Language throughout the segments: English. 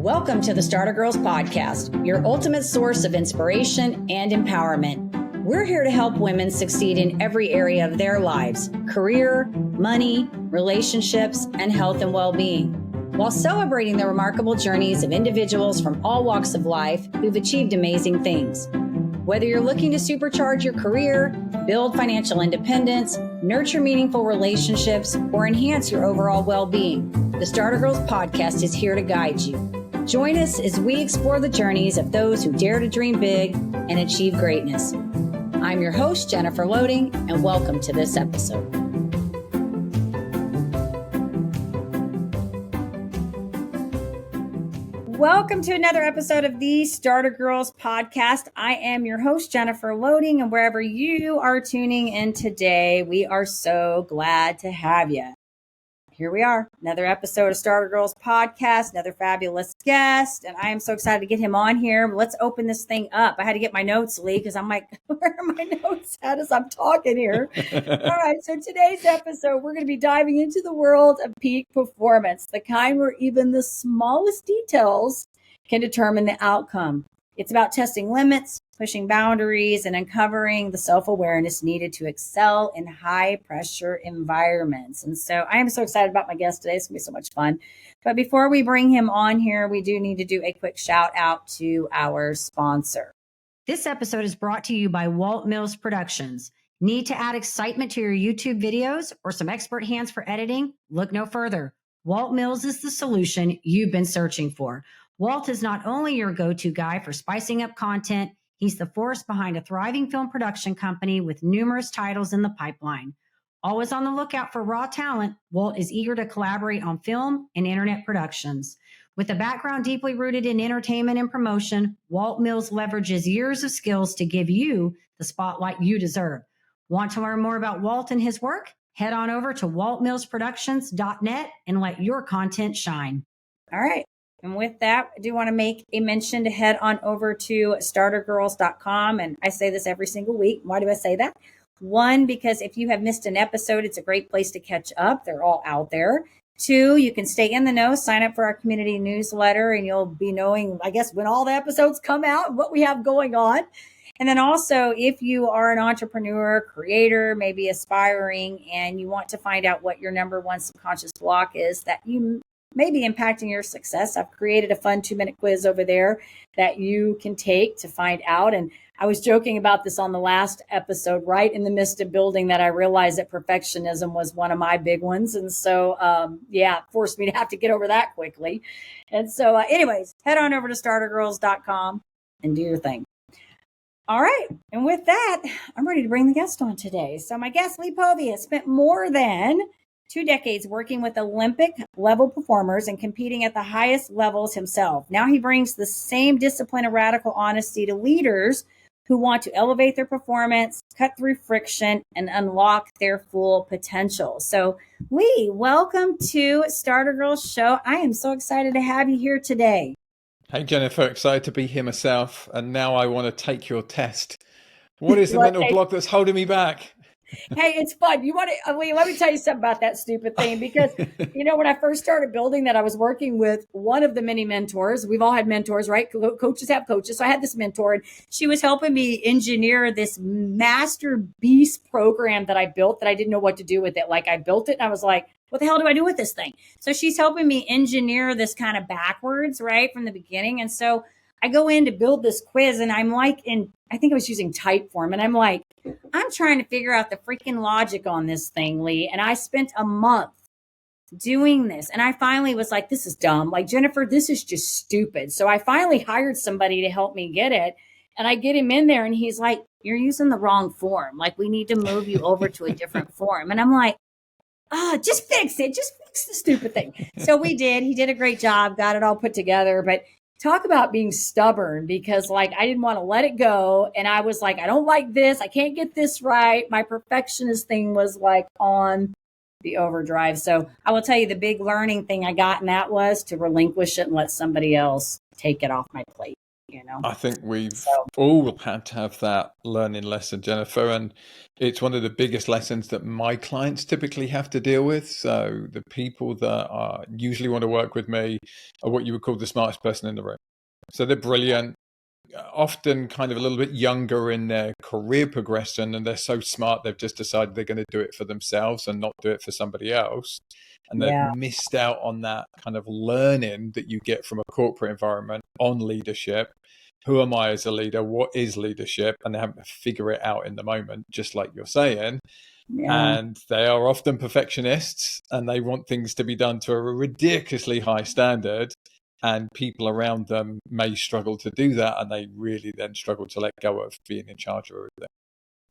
Welcome to the Starter Girlz Podcast, your ultimate source of inspiration and empowerment. We're here to help women succeed in every area of their lives: career, money, relationships, and health and well-being, while celebrating the remarkable journeys of individuals from all walks of life who've achieved amazing things. Whether you're looking to supercharge your career, build financial independence, nurture meaningful relationships, or enhance your overall well-being, the Starter Girlz Podcast is here to guide you. Join us as we explore the journeys of those who dare to dream big and achieve greatness. I'm your host, Jennifer Loehding, and welcome to this episode. Welcome to another episode of the Starter Girlz Podcast. I am your host, Jennifer Loehding, and wherever you are tuning in today, we are so glad to have you. Here we are, another episode of Starter Girlz Podcast, another fabulous guest, and I am so excited to get him on here. Let's open this thing up. I had to get my notes, Lee, because I'm like, where are my notes at as I'm talking here? All right, so today's episode, we're going to be diving into the world of peak performance, the kind where even the smallest details can determine the outcome. It's about testing limits, pushing boundaries, and uncovering the self-awareness needed to excel in high-pressure environments. And so I am so excited about my guest today. It's going to be so much fun. But before we bring him on here, we do need to do a quick shout out to our sponsor. This episode is brought to you by Walt Mills Productions. Need to add excitement to your YouTube videos or some expert hands for editing? Look no further. Walt Mills is the solution you've been searching for. Walt is not only your go-to guy for spicing up content, he's the force behind a thriving film production company with numerous titles in the pipeline. Always on the lookout for raw talent, Walt is eager to collaborate on film and internet productions. With a background deeply rooted in entertainment and promotion, Walt Mills leverages years of skills to give you the spotlight you deserve. Want to learn more about Walt and his work? Head on over to waltmillsproductions.net and let your content shine. All right. And with that, I do want to make a mention to head on over to startergirlz.com. And I say this every single week. Why do I say that? One, because if you have missed an episode, it's a great place to catch up. They're all out there. Two, you can stay in the know, sign up for our community newsletter, and you'll be knowing, I guess, when all the episodes come out and what we have going on. And then also, if you are an entrepreneur, creator, maybe aspiring, and you want to find out what your number one subconscious block is that you may be impacting your success, I've created a fun 2-minute quiz over there that you can take to find out. And I was joking about this on the last episode, right in the midst of building, that I realized that perfectionism was one of my big ones. And so, it forced me to have to get over that quickly. And so anyways, head on over to startergirlz.com and do your thing. All right. And with that, I'm ready to bring the guest on today. So my guest, Lee Povey, has spent more than 2 decades working with Olympic level performers and competing at the highest levels himself. Now he brings the same discipline and radical honesty to leaders who want to elevate their performance, cut through friction, and unlock their full potential. So Lee, welcome to Starter Girlz Show. I am so excited to have you here today. Hey Jennifer, excited to be here myself. And now I want to take your test. What is the mental block that's holding me back? Hey, it's fun. Let me tell you something about that stupid thing, because, when I first started building that, I was working with one of the many mentors. We've all had mentors, right? Coaches have coaches. So I had this mentor, and she was helping me engineer this master beast program that I built that I didn't know what to do with it. Like, I built it and I was like, what the hell do I do with this thing? So she's helping me engineer this kind of backwards, right, from the beginning. And so I go in to build this quiz, and I'm like, I think I was using Typeform, and I'm like, I'm trying to figure out the freaking logic on this thing, Lee. And I spent a month doing this. And I finally was like, this is dumb. Like, Jennifer, this is just stupid. So I finally hired somebody to help me get it. And I get him in there, and he's like, you're using the wrong form. Like, we need to move you over to a different form. And I'm like, just fix it. Just fix the stupid thing. So we did. He did a great job, got it all put together. But talk about being stubborn, because I didn't want to let it go. And I was like, I don't like this. I can't get this right. My perfectionist thing was on the overdrive. So I will tell you, the big learning thing I got in that was to relinquish it and let somebody else take it off my plate. I think we've So, all had to have that learning lesson, Jennifer, and it's one of the biggest lessons that my clients typically have to deal with. So the people that usually want to work with me are what you would call the smartest person in the room. So they're brilliant, often kind of a little bit younger in their career progression, and they're so smart they've just decided they're going to do it for themselves and not do it for somebody else. And they've missed out on that kind of learning that you get from a corporate environment on leadership. Who am I as a leader? What is leadership? And they haven't to figure it out in the moment, just like you're saying. And they are often perfectionists and they want things to be done to a ridiculously high standard. And people around them may struggle to do that. And they really then struggle to let go of being in charge of everything.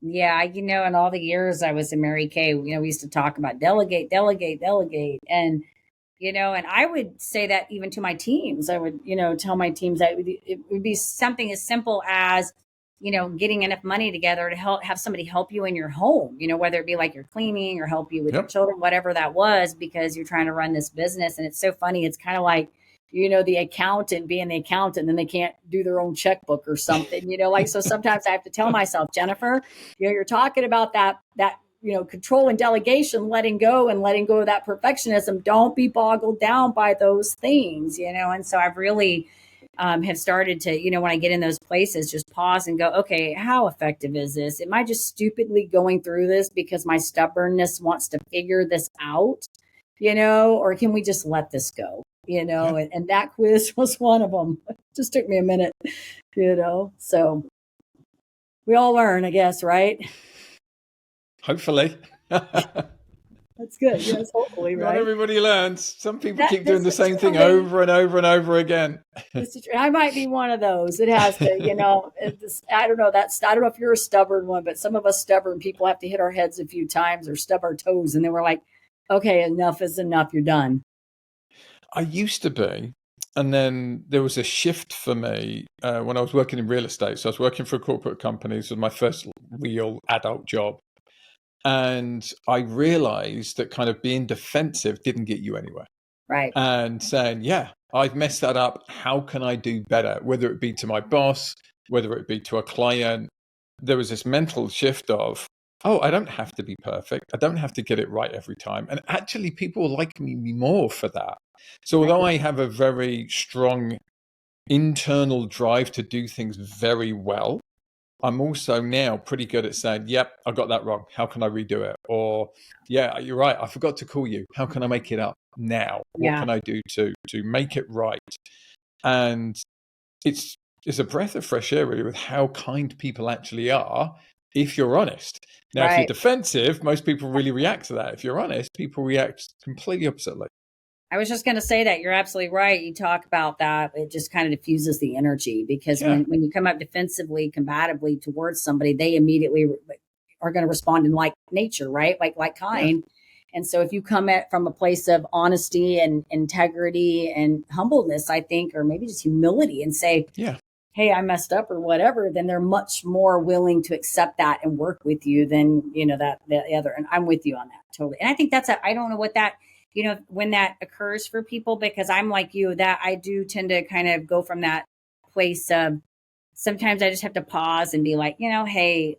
Yeah, in all the years I was in Mary Kay, we used to talk about delegate, delegate, delegate. And and I would say that even to my teams. I would, tell my teams that it would be something as simple as, getting enough money together to have somebody help you in your home, whether it be like you're cleaning or help you with your children, whatever that was, because you're trying to run this business. And it's so funny. It's kind of like, the accountant being the accountant, and then they can't do their own checkbook or something, so sometimes I have to tell myself, Jennifer, you're talking about that, control and delegation, letting go of that perfectionism. Don't be boggled down by those things, And so I've really have started to, when I get in those places, just pause and go, okay, how effective is this? Am I just stupidly going through this because my stubbornness wants to figure this out, or can we just let this go? And that quiz was one of them. It just took me a minute, so we all learn, I guess, right? Hopefully. That's good. Yes, hopefully, right? Not everybody learns. Some people keep doing the same thing over and over and over again. I might be one of those. It has to, I don't know. I don't know if you're a stubborn one, but some of us stubborn people have to hit our heads a few times or stub our toes. And then we're like, okay, enough is enough. You're done. I used to be. And then there was a shift for me when I was working in real estate. So I was working for a corporate company. This was my first real adult job. And I realized that kind of being defensive didn't get you anywhere. Right. And saying, I've messed that up. How can I do better? Whether it be to my boss, whether it be to a client, there was this mental shift of, I don't have to be perfect. I don't have to get it right every time. And actually, people like me more for that. So although I have a very strong internal drive to do things very well, I'm also now pretty good at saying, yep, I got that wrong. How can I redo it? Or, yeah, you're right. I forgot to call you. How can I make it up now? What can I do to make it right? And it's a breath of fresh air, really, with how kind people actually are if you're honest. Now, if you're defensive, most people really react to that. If you're honest, people react completely oppositely. I was just going to say that you're absolutely right. You talk about that. It just kind of diffuses the energy because when you come up defensively, combatively towards somebody, they immediately are going to respond in like nature, right? Like kind. Yeah. And so if you come at from a place of honesty and integrity and humbleness, I think, or maybe just humility and say, hey, I messed up or whatever, then they're much more willing to accept that and work with you than, that the other. And I'm with you on that totally. And I think I don't know what that, when that occurs for people, because I'm like you, that I do tend to kind of go from that place of sometimes I just have to pause and be like, hey,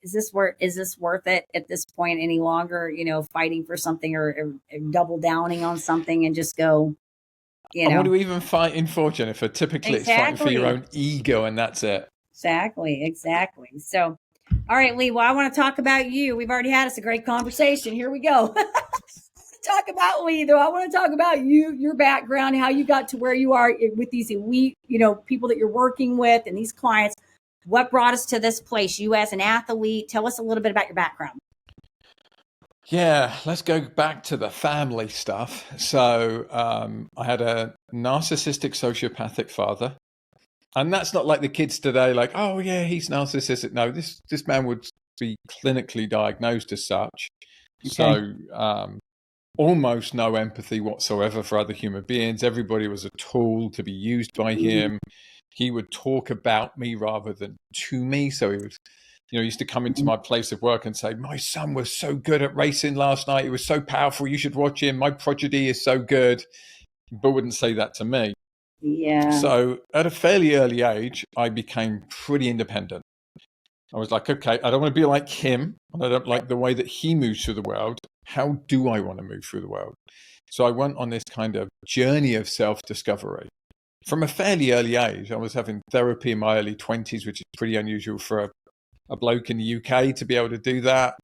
is this worth it at this point any longer, fighting for something or double downing on something and just go, And what are we even fighting for, Jennifer? Typically it's fighting for your own ego and that's it. Exactly. So, all right, Lee, well, I want to talk about you. We've already had us a great conversation. Here we go. Talk about Lee, though. I want to talk about you, your background, how you got to where you are with these elite, people that you're working with and these clients. What brought us to this place? You as an athlete, tell us a little bit about your background. Yeah, let's go back to the family stuff. So I had a narcissistic sociopathic father. And that's not like the kids today, like, oh, yeah, he's narcissistic. No, this man would be clinically diagnosed as such. Okay. So almost no empathy whatsoever for other human beings. Everybody was a tool to be used by him. He would talk about me rather than to me. So he was, used to come into my place of work and say, my son was so good at racing last night. He was so powerful. You should watch him. My prodigy is so good. But wouldn't say that to me. Yeah. So at a fairly early age, I became pretty independent. I was like, okay, I don't want to be like him, and I don't like the way that he moves through the world. How do I want to move through the world? So I went on this kind of journey of self-discovery. From a fairly early age, I was having therapy in my early 20s, which is pretty unusual for a bloke in the UK to be able to do that.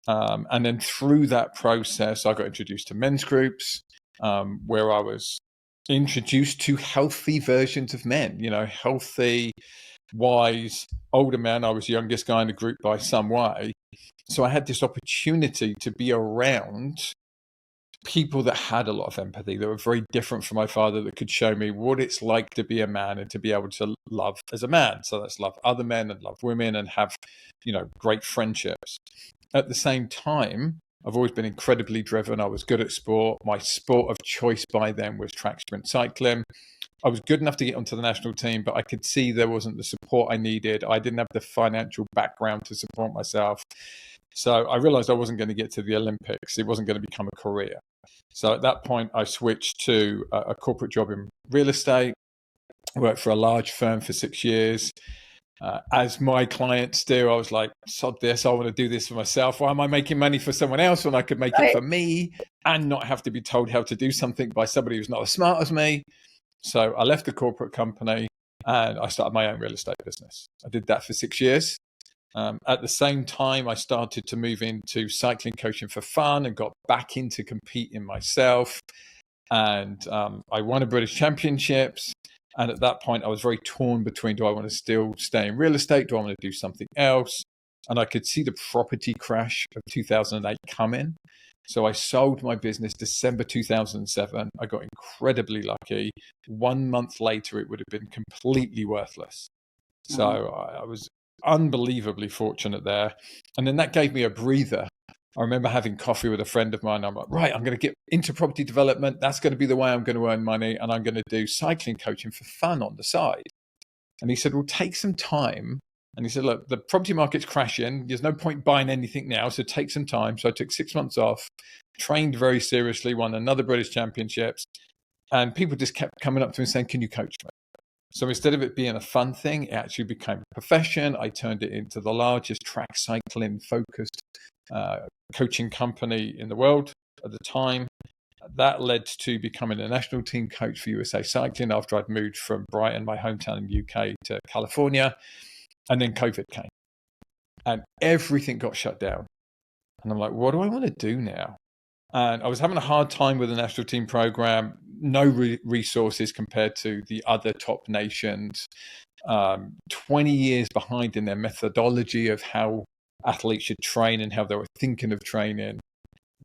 And then through that process, I got introduced to men's groups, where I was introduced to healthy versions of men, healthy, wise, older men. I was the youngest guy in the group by some way. So I had this opportunity to be around people that had a lot of empathy, that were very different from my father, that could show me what it's like to be a man and to be able to love as a man. So that's love other men and love women and have, great friendships. At the same time, I've always been incredibly driven. I was good at sport. My sport of choice by then was track sprint cycling. I was good enough to get onto the national team, but I could see there wasn't the support I needed. I didn't have the financial background to support myself. So I realized I wasn't going to get to the Olympics. It wasn't going to become a career. So at that point, I switched to a corporate job in real estate. I worked for a large firm for 6 years. As my clients do, I was like, sod this, I want to do this for myself. Why am I making money for someone else when I could make it for me and not have to be told how to do something by somebody who's not as smart as me? So I left the corporate company and I started my own real estate business. I did that for 6 years. At the same time, I started to move into cycling coaching for fun and got back into competing myself. And I won a British Championships. And at that point, I was very torn between, do I want to still stay in real estate? Do I want to do something else? And I could see the property crash of 2008 coming. So I sold my business December 2007. I got incredibly lucky. 1 month later, it would have been completely worthless. So I was unbelievably fortunate there. And then that gave me a breather. I remember having coffee with a friend of mine. I'm like, right, I'm going to get into property development. That's going to be the way I'm going to earn money. And I'm going to do cycling coaching for fun on the side. And he said, well, take some time. And he said, look, the property market's crashing. There's no point buying anything now. So take some time. So I took 6 months off, trained very seriously, won another British Championships. And people just kept coming up to me saying, can you coach me? So instead of it being a fun thing, it actually became a profession. I turned it into the largest track cycling focused coaching company in the world at the time. That led to becoming a national team coach for USA Cycling after I'd moved from Brighton, my hometown in the UK, to California. And then COVID came and everything got shut down. And I'm like, what do I want to do now? And I was having a hard time with the national team program, no resources compared to the other top nations, 20 years behind in their methodology of how athletes should train and how they were thinking of training.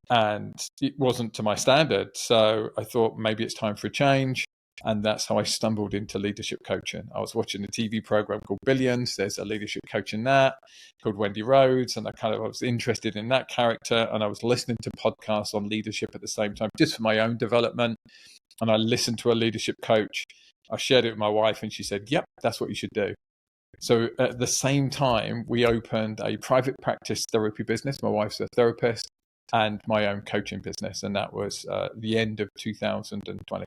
And it wasn't to my standard. So I thought maybe it's time for a change. And that's how I stumbled into leadership coaching. I was watching a TV program called Billions. There's a leadership coach in that called Wendy Rhodes. And I was interested in that character. And I was listening to podcasts on leadership at the same time, just for my own development. And I listened to a leadership coach. I shared it with my wife and she said, yep, that's what you should do. So at the same time, we opened a private practice therapy business. My wife's a therapist, and my own coaching business. And that was the end of 2020.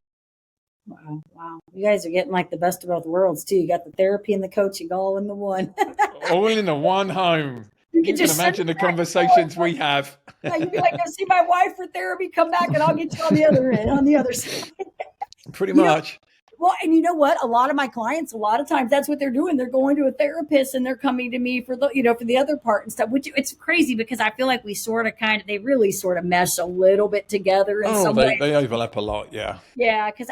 Wow. You guys are getting like the best of both worlds too. You got the therapy and the coaching all in the one. All in the one home. You can imagine the conversations we have. Yeah, you'd be like, go see my wife for therapy, come back and I'll get you on the other end, on the other side. Pretty much. Well, and you know what? A lot of my clients, a lot of times that's what they're doing. They're going to a therapist and they're coming to me for the, for the other part and stuff, which it's crazy because I feel like we they really sort of mesh a little bit together in some way. They overlap a lot. Yeah. Yeah. Cause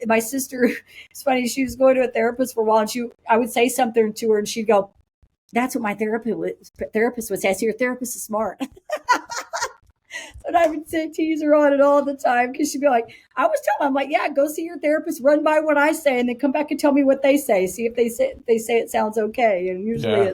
my sister, it's funny. She was going to a therapist for a while and I would say something to her and she'd go, that's what my therapist would say. I say, your therapist is smart. And I would tease her on it all the time because she'd be like, I was telling her, I'm like, yeah, go see your therapist, run by what I say, and then come back and tell me what they say. See if they say it sounds okay. And usually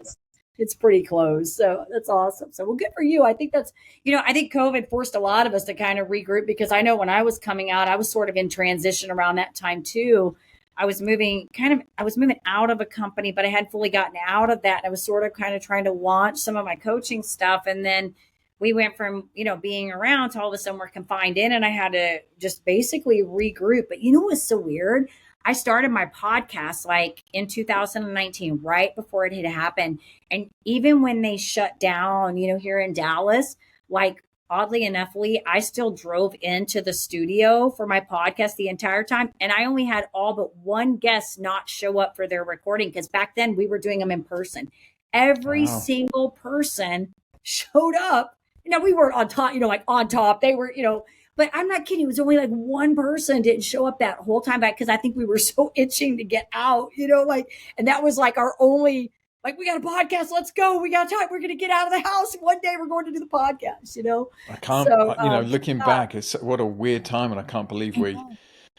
it's pretty close. So that's awesome. So, well, good for you. I think that's, I think COVID forced a lot of us to kind of regroup because I know when I was coming out, I was sort of in transition around that time too. I was moving out of a company, but I hadn't fully gotten out of that. I was sort of kind of trying to launch some of my coaching stuff. And then we went from, being around to all of a sudden we're confined in, and I had to just basically regroup. But you know what's so weird? I started my podcast like in 2019, right before it had happened. And even when they shut down, here in Dallas, like oddly enough, Lee, I still drove into the studio for my podcast the entire time. And I only had all but one guest not show up for their recording, because back then we were doing them in person. Every Wow. single person showed up. We weren't on top, like on top. They were, but I'm not kidding. It was only like one person didn't show up that whole time back, because I think we were so itching to get out, and that was like our only, like, we got a podcast. Let's go. We got time. We're going to get out of the house. One day we're going to do the podcast, I can't, So, looking back, it's what a weird time. And I can't believe we did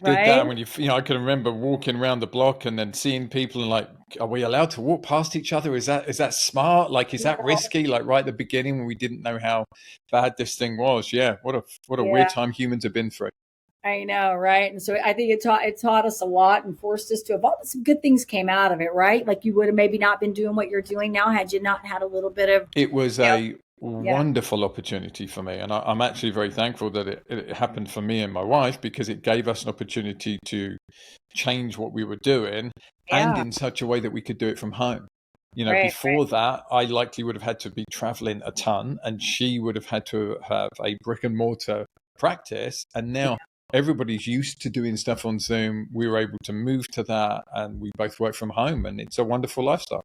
right? that. When I can remember walking around the block and then seeing people and like, are we allowed to walk past each other? Is that smart? Like, is that risky? Like right at the beginning when we didn't know how bad this thing was. Yeah. What a weird time humans have been through. I know, right? And so I think it taught us a lot and forced us to evolve. Some good things came out of it, right? Like you would have maybe not been doing what you're doing now had you not had a little bit of. It was a wonderful opportunity for me, and I'm actually very thankful that it happened for me and my wife, because it gave us an opportunity to change what we were doing, and in such a way that we could do it from home. Before that, I likely would have had to be traveling a ton, and she would have had to have a brick and mortar practice. And now everybody's used to doing stuff on Zoom. We were able to move to that, and we both work from home, and it's a wonderful lifestyle.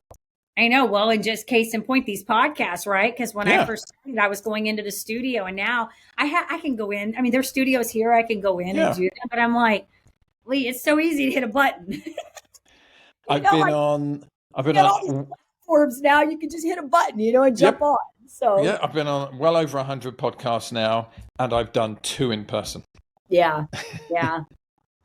I know. Well, and just case in point, these podcasts, right? Because when I first started, I was going into the studio, and now I can go in. I mean, there's studios here. I can go in and do them, but I'm like, Lee, it's so easy to hit a button. I've been on platforms now. You can just hit a button, and jump on. So yeah, I've been on well over 100 podcasts now, and I've done 2 in person. Yeah.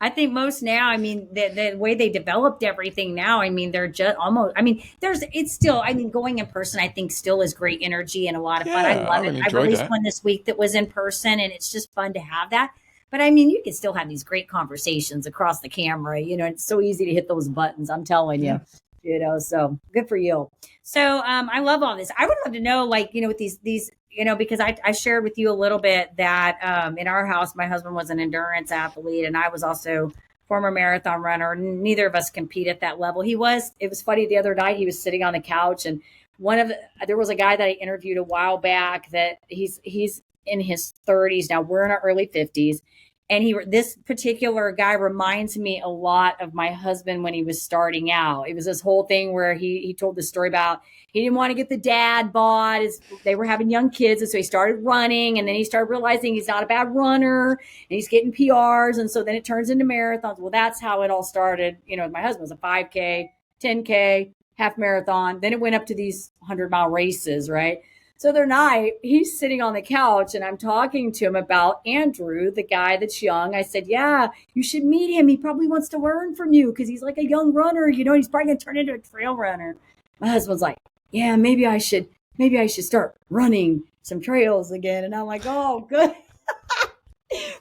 I think most now, I mean, the way they developed everything now, I mean, they're just almost, I mean, it's still, I mean, going in person, I think still is great energy and a lot of fun. I love it. I released one this week that was in person, and it's just fun to have that. But I mean, you can still have these great conversations across the camera, it's so easy to hit those buttons. I'm telling you, so good for you. So I love all this. I would love to know, like, with these, because I shared with you a little bit that in our house, my husband was an endurance athlete, and I was also former marathon runner. Neither of us compete at that level. It was funny, the other night he was sitting on the couch, and there was a guy that I interviewed a while back that he's in his 30s now. We're in our early 50s. And this particular guy reminds me a lot of my husband when he was starting out. It was this whole thing where he told the story about he didn't want to get the dad bod. They were having young kids, and so he started running, and then he started realizing he's not a bad runner, and he's getting PRs, and so then it turns into marathons. Well, that's how it all started. My husband was a 5K, 10K, half marathon. Then it went up to these 100-mile races, right? So the other night, he's sitting on the couch, and I'm talking to him about Andrew, the guy that's young. I said, yeah, you should meet him. He probably wants to learn from you because he's like a young runner. He's probably going to turn into a trail runner. My husband's like, yeah, maybe I should start running some trails again. And I'm like, oh, good.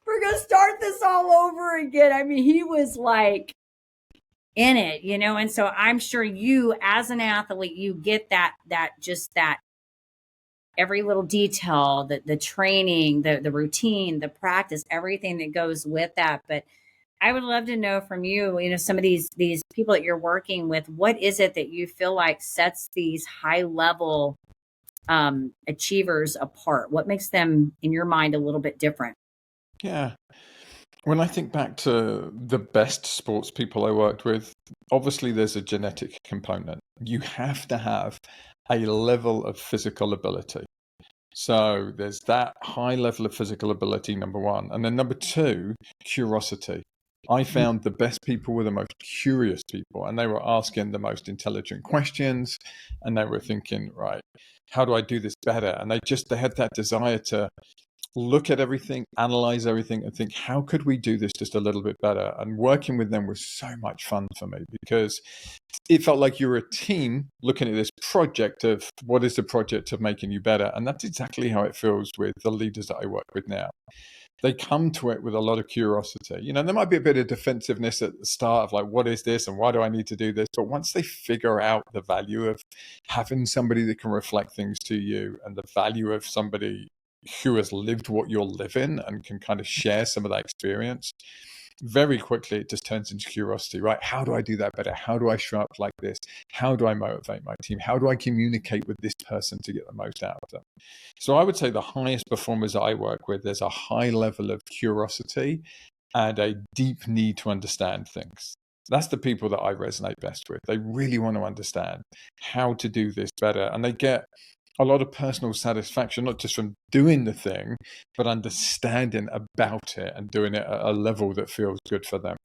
We're going to start this all over again. I mean, he was like in it, and so I'm sure you, as an athlete, you get that every little detail, the training, the routine, the practice, everything that goes with that. But I would love to know from you, some of these people that you're working with, what is it that you feel like sets these high level achievers apart? What makes them, in your mind, a little bit different? Yeah. When I think back to the best sports people I worked with, obviously there's a genetic component. You have to have a level of physical ability. So there's that high level of physical ability, number one. And then number two, curiosity. I found the best people were the most curious people, and they were asking the most intelligent questions, and they were thinking, right, how do I do this better? And they had that desire to look at everything, analyze everything, and think, how could we do this just a little bit better? And working with them was so much fun for me because it felt like you were a team looking at this project of what is the project of making you better. And that's exactly how it feels with the leaders that I work with now. They come to it with a lot of curiosity. There might be a bit of defensive-ness at the start of like, what is this and why do I need to do this? But once they figure out the value of having somebody that can reflect things to you and the value of somebody who has lived what you're living and can kind of share some of that experience, very quickly it just turns into curiosity, right? How do I do that better? How do I show up like this? How do I motivate my team? How do I communicate with this person to get the most out of them? So I would say the highest performers I work with, there's a high level of curiosity and a deep need to understand things. That's the people that I resonate best with. They really want to understand how to do this better. And they get a lot of personal satisfaction, not just from doing the thing, but understanding about it and doing it at a level that feels good for them.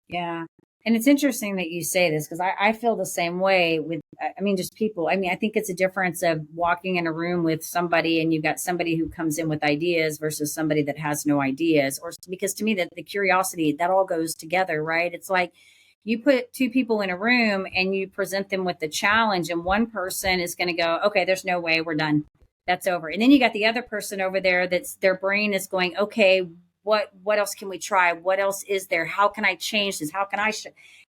Yeah. And it's interesting that you say this, because I feel the same way with, I mean, just people. I mean, I think it's a difference of walking in a room with somebody and you've got somebody who comes in with ideas versus somebody that has no ideas. Or because to me, that the curiosity, that all goes together, right? It's like you put two people in a room and you present them with the challenge, and one person is going to go, okay, there's no way, we're done. That's over. And then you got the other person over there that's their brain is going, okay, what else can we try? What else is there? How can I change this? How can I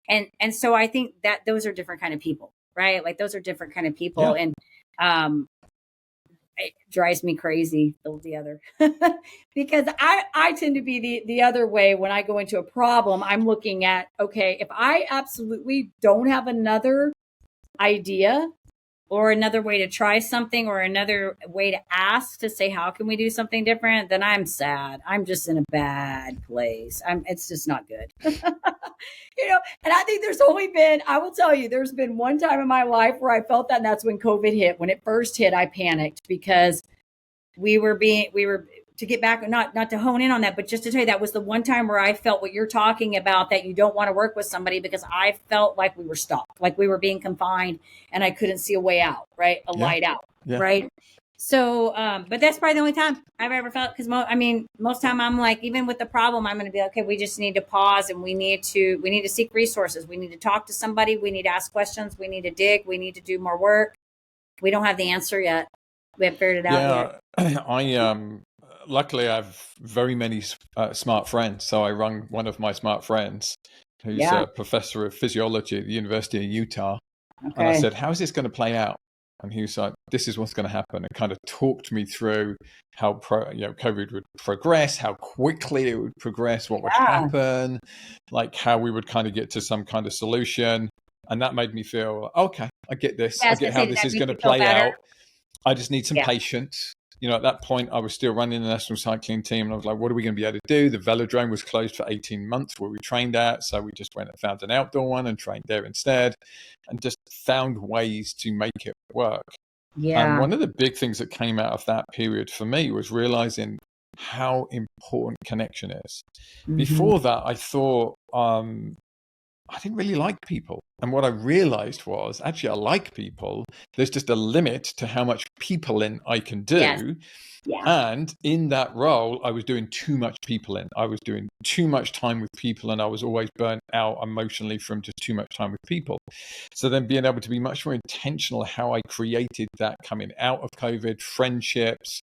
and so I think that those are different kind of people, right? Like those are different kind of people. Yeah. And it drives me crazy, the other because I tend to be the other way. When I go into a problem, I'm looking at, okay, if I absolutely don't have another idea or another way to try something or another way to ask to say, how can we do something different? Then I'm sad. I'm just in a bad place. It's just not good. And I think there's only been, I will tell you, there's been one time in my life where I felt that, and that's when COVID hit. When it first hit, I panicked because we were to get back, not to hone in on that, but just to tell you, that was the one time where I felt what you're talking about, that you don't want to work with somebody, because I felt like we were stuck, like we were being confined and I couldn't see a way out, right? Light out, right? So, but that's probably the only time I've ever felt, because most time I'm like, even with the problem, I'm going to be okay, we just need to pause and we need to seek resources. We need to talk to somebody. We need to ask questions. We need to dig. We need to do more work. We don't have the answer yet. We haven't figured it out yet. Luckily, I have very many smart friends. So I run one of my smart friends, who's a professor of physiology at the University of Utah. Okay. And I said, how is this going to play out? And he was like, this is what's going to happen. And kind of talked me through how COVID would progress, how quickly it would progress, what would happen, like how we would kind of get to some kind of solution. And that made me feel, okay, I get this. I get how this is going to play out. I just need some patience. At that point, I was still running the national cycling team. And I was like, what are we going to be able to do? The velodrome was closed for 18 months where we trained at. So we just went and found an outdoor one and trained there instead, and just found ways to make it work. Yeah. And one of the big things that came out of that period for me was realizing how important connection is. Mm-hmm. Before that, I thought, I didn't really like people. And what I realized was, actually, I like people. There's just a limit to how much people-in I can do. Yes. Yeah. And in that role, I was doing too much people-in. I was doing too much time with people, and I was always burnt out emotionally from just too much time with people. So then being able to be much more intentional how I created that coming out of COVID, friendships,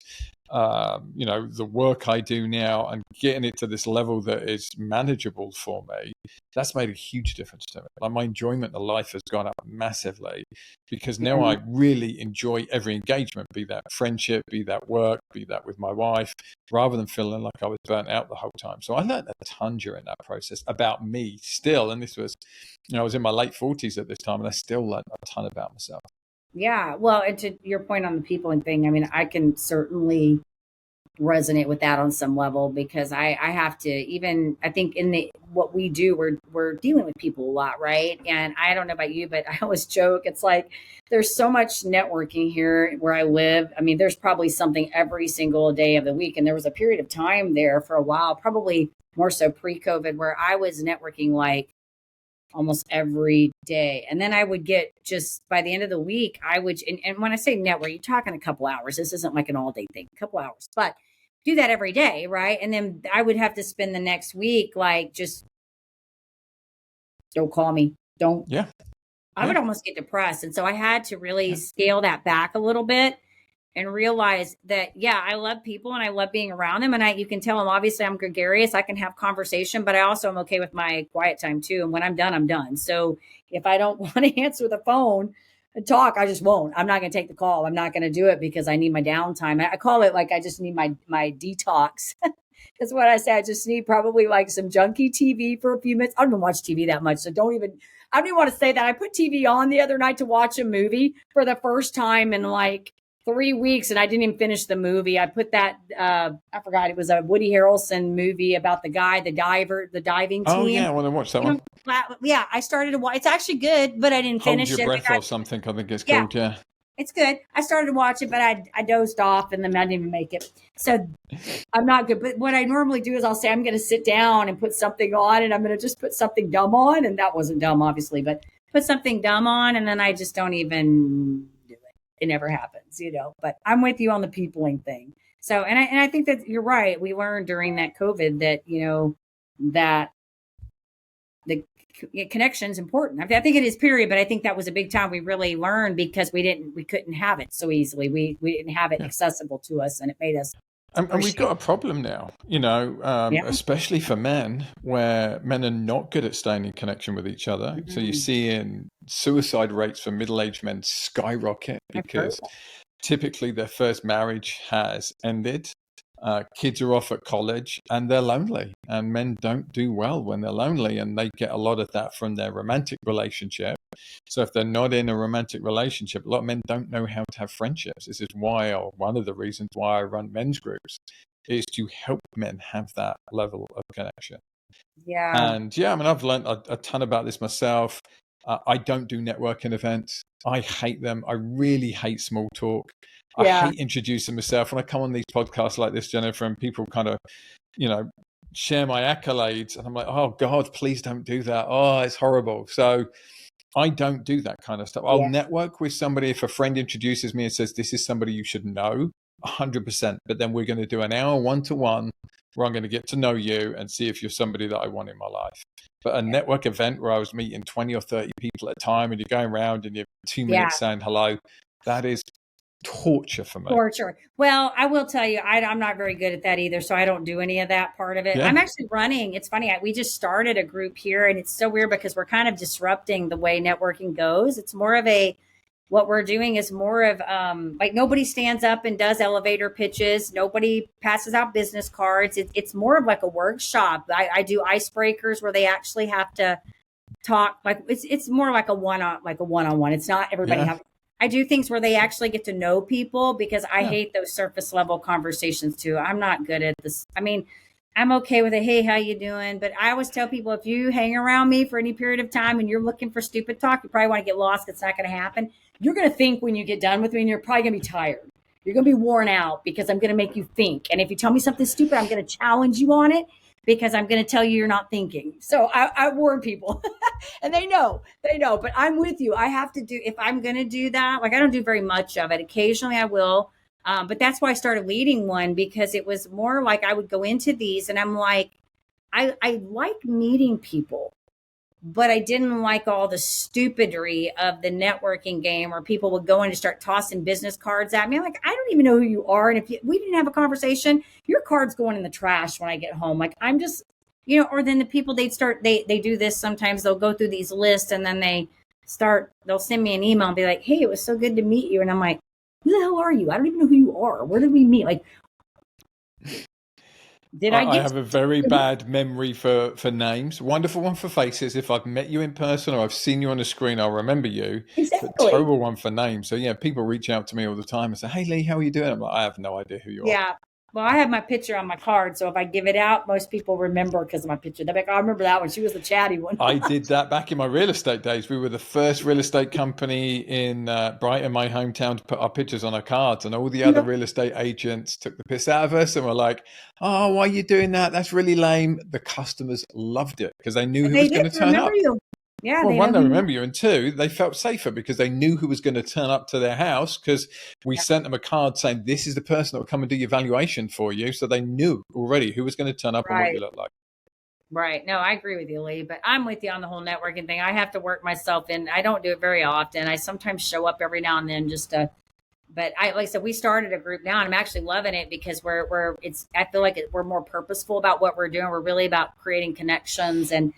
the work I do now, and getting it to this level that is manageable for me, that's made a huge difference to me. Like, my enjoyment of life has gone up massively, because now I really enjoy every engagement, be that friendship, be that work, be that with my wife, rather than feeling like I was burnt out the whole time. So I learned a ton during that process about me still. And this was, I was in my late 40s at this time, and I still learned a ton about myself. Yeah. Well, and to your point on the people and thing, I mean, I can certainly resonate with that on some level, because I have to, even I think in what we do, we're dealing with people a lot, right? And I don't know about you, but I always joke, it's like there's so much networking here where I live. I mean, there's probably something every single day of the week. And there was a period of time there for a while, probably more so pre-COVID, where I was networking like almost every day. And then I would get, just by the end of the week, I would, and when I say network, you're talking a couple hours. This isn't like an all day thing, a couple hours, but do that every day. Right. And then I would have to spend the next week, like, just don't call me. Don't. Yeah. I would almost get depressed. And so I had to really scale that back a little bit and realize that, I love people and I love being around them. And you can tell them, obviously I'm gregarious. I can have conversation, but I also am okay with my quiet time too. And when I'm done, I'm done. So if I don't want to answer the phone, talk. I just won't. I'm not going to take the call. I'm not going to do it because I need my downtime. I call it like I just need my detox. That's what I say. I just need probably like some junky TV for a few minutes. I don't even watch TV that much. So I don't even want to say that. I put TV on the other night to watch a movie for the first time in like 3 weeks, and I didn't even finish the movie. I put that, I forgot, it was a Woody Harrelson movie about the guy, the diving team. Oh, yeah, I want to watch that one. Yeah, I started to watch. It's actually good, but I didn't finish it. Hold Your Breath or something, I think it's called, yeah. It's good. I started to watch it, but I dozed off, and then I didn't even make it. So I'm not good. But what I normally do is I'll say I'm going to sit down and put something on, and I'm going to just put something dumb on. And that wasn't dumb, obviously, but put something dumb on, and then I just don't even do it. It never happens, But I'm with you on the peopling thing. So, and I think that you're right. We learned during that COVID that that the connection is important. I think it is, period. But I think that was a big time we really learned because we couldn't have it so easily. We didn't have it accessible to us, and it made us. And we've got a problem now, especially for men, where men are not good at staying in connection with each other. Mm-hmm. So you see in suicide rates for middle-aged men skyrocket because typically their first marriage has ended. Kids are off at college and they're lonely, and men don't do well when they're lonely, and they get a lot of that from their romantic relationship. So if they're not in a romantic relationship, a lot of men don't know how to have friendships. This is why, or one of the reasons why I run men's groups, is to help men have that level of connection. Yeah. And I've learned a ton about this myself. I don't do networking events. I hate them. I really hate small talk. I hate introducing myself. When I come on these podcasts like this, Jennifer, and people kind of, share my accolades, and I'm like, oh God, please don't do that. Oh, it's horrible. So I don't do that kind of stuff. I'll network with somebody if a friend introduces me and says, this is somebody you should know, 100%. But then we're going to do an hour one-to-one where I'm going to get to know you and see if you're somebody that I want in my life. But a network event where I was meeting 20 or 30 people at a time and you're going around and you're 2 minutes saying hello, that is torture for me. Torture. Well, I will tell you, I'm not very good at that either. So I don't do any of that part of it. I'm actually running. It's funny. We just started a group here, and it's so weird because we're kind of disrupting the way networking goes. It's more of what we're doing is more of like nobody stands up and does elevator pitches. Nobody passes out business cards. It's more of like a workshop. I do icebreakers where they actually have to talk. Like it's more like a one-on-one. It's not everybody I do things where they actually get to know people, because I hate those surface level conversations too. I'm not good at this. I mean, I'm okay with it. Hey, how you doing? But I always tell people, if you hang around me for any period of time and you're looking for stupid talk, you probably want to get lost. It's not going to happen. You're going to think when you get done with me, and you're probably going to be tired. You're going to be worn out because I'm going to make you think. And if you tell me something stupid, I'm going to challenge you on it, because I'm going to tell you you're not thinking. So I warn people and they know, but I'm with you. I have to do, if I'm going to do that, like I don't do very much of it. Occasionally I will. But that's why I started leading one, because it was more like I would go into these and I'm like, I like meeting people, but I didn't like all the stupidry of the networking game where people would go in and start tossing business cards at me. I'm like, I don't even know who you are. And if we didn't have a conversation, your card's going in the trash when I get home. Like, I'm just, or then the people they do this sometimes. They'll go through these lists and then they'll send me an email and be like, hey, it was so good to meet you. And I'm like, who the hell are you? I don't even know who you are. Where did we meet? Like, I have a very bad memory for names. Wonderful one for faces. If I've met you in person or I've seen you on the screen, I'll remember you. Exactly. But terrible one for names. So people reach out to me all the time and say, hey Lee, how are you doing? I'm like, I have no idea who you are. Yeah. Well, I have my picture on my card, so if I give it out, most people remember because of my picture. They're like, I remember that one. She was the chatty one. I did that back in my real estate days. We were the first real estate company in Brighton, my hometown, to put our pictures on our cards, and all the other real estate agents took the piss out of us and were like, oh, why are you doing that? That's really lame. The customers loved it because they knew who was going to turn up. You. Yeah, well, one, they remember you, and two, they felt safer because they knew who was going to turn up to their house, because we sent them a card saying, this is the person that will come and do your valuation for you. So they knew already who was going to turn up and what you look like. Right. No, I agree with you, Lee, but I'm with you on the whole networking thing. I have to work myself in. I don't do it very often. I sometimes show up every now and then but like I said, we started a group now and I'm actually loving it because I feel like we're more purposeful about what we're doing. We're really about creating connections, and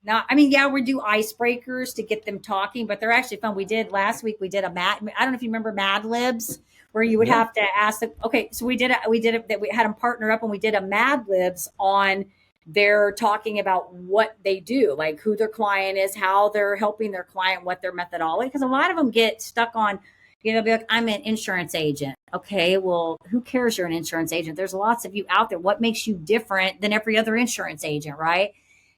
not, I mean, yeah, we do icebreakers to get them talking, but they're actually fun. We did last week, we did I don't know if you remember Mad Libs, where you would Yeah. have to ask okay, so we did it that we had them partner up and we did a Mad Libs on their talking about what they do, like who their client is, how they're helping their client, what their methodology, because a lot of them get stuck on, they'll be like, I'm an insurance agent. Okay, well, who cares you're an insurance agent? There's lots of you out there. What makes you different than every other insurance agent, right?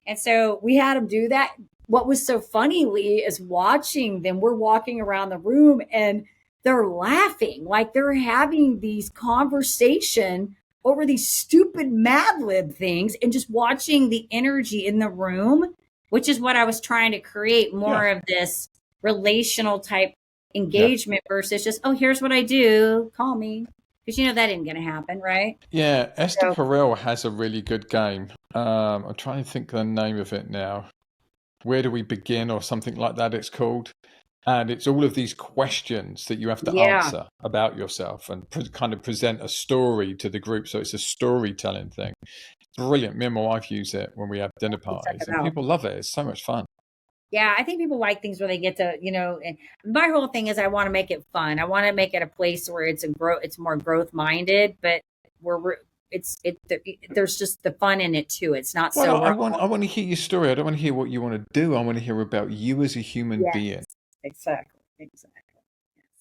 And so we had them do that. What was so funny, Lee, is watching them. We're walking around the room and they're laughing, like they're having these conversation over these stupid Mad Lib things and just watching the energy in the room, which is what I was trying to create more of this relational type engagement versus just, oh, here's what I do. Call me. Because that isn't going to happen, right? Yeah, Esther Perel has a really good game. I'm trying to think of the name of it now. Where do we begin, or something like that it's called. And it's all of these questions that you have to answer about yourself and kind of present a story to the group. So it's a storytelling thing. Brilliant. Me and my wife use it when we have dinner parties and people love it. It's so much fun. Yeah, I think people like things where they get to, and my whole thing is I want to make it fun. I want to make it a place where it's more growth minded, but there's just the fun in it too. It's not I want to hear your story. I don't want to hear what you want to do. I want to hear about you as a human being. Exactly.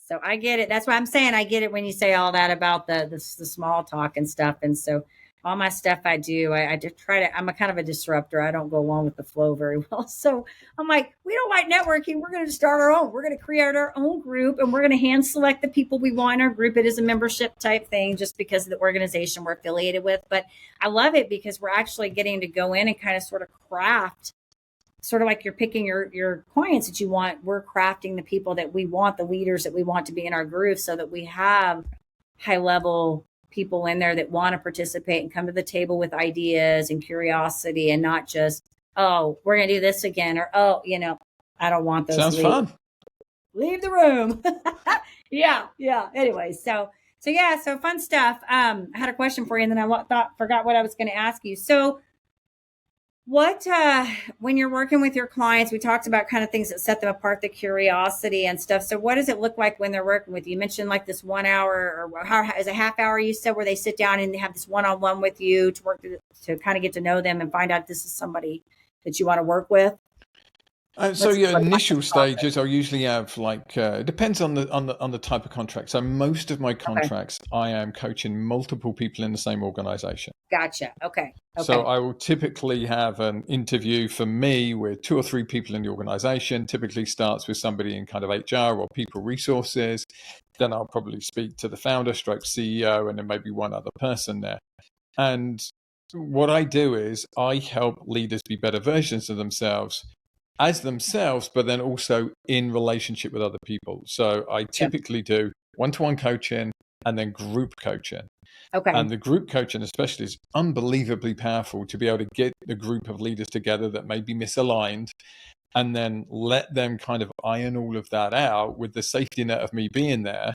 So I get it. That's why I'm saying I get it when you say all that about the small talk and stuff. And so all my stuff I do, I just I'm a kind of a disruptor. I don't go along with the flow very well. So I'm like, we don't like networking. We're going to start our own. We're going to create our own group and we're going to hand select the people we want in our group. It is a membership type thing just because of the organization we're affiliated with. But I love it because we're actually getting to go in and kind of sort of craft, sort of like you're picking your clients that you want. We're crafting the people that we want, the leaders that we want to be in our group so that we have high level people in there that want to participate and come to the table with ideas and curiosity and not just, oh, we're going to do this again. Or, oh, I don't want those. Sounds fun. Leave the room. Yeah. Anyway, so fun stuff. I had a question for you and then I forgot what I was going to ask you. So what, when you're working with your clients, we talked about kind of things that set them apart, the curiosity and stuff. So what does it look like when they're working with you? You mentioned like this 1 hour or how is a half hour you said where they sit down and they have this one-on-one with you to work to kind of get to know them and find out if this is somebody that you want to work with. So your initial stages, I'll usually have it depends on the type of contract. So most of my contracts, I am coaching multiple people in the same organization. Gotcha. Okay. So I will typically have an interview for me with 2 or 3 people in the organization. Typically starts with somebody in kind of HR or people resources. Then I'll probably speak to the founder, stroke CEO, and then maybe one other person there. And what I do is I help leaders be better versions of themselves as themselves, but then also in relationship with other people. So I typically do one-to-one coaching and then group coaching. Okay. And the group coaching especially is unbelievably powerful to be able to get a group of leaders together that may be misaligned and then let them kind of iron all of that out with the safety net of me being there.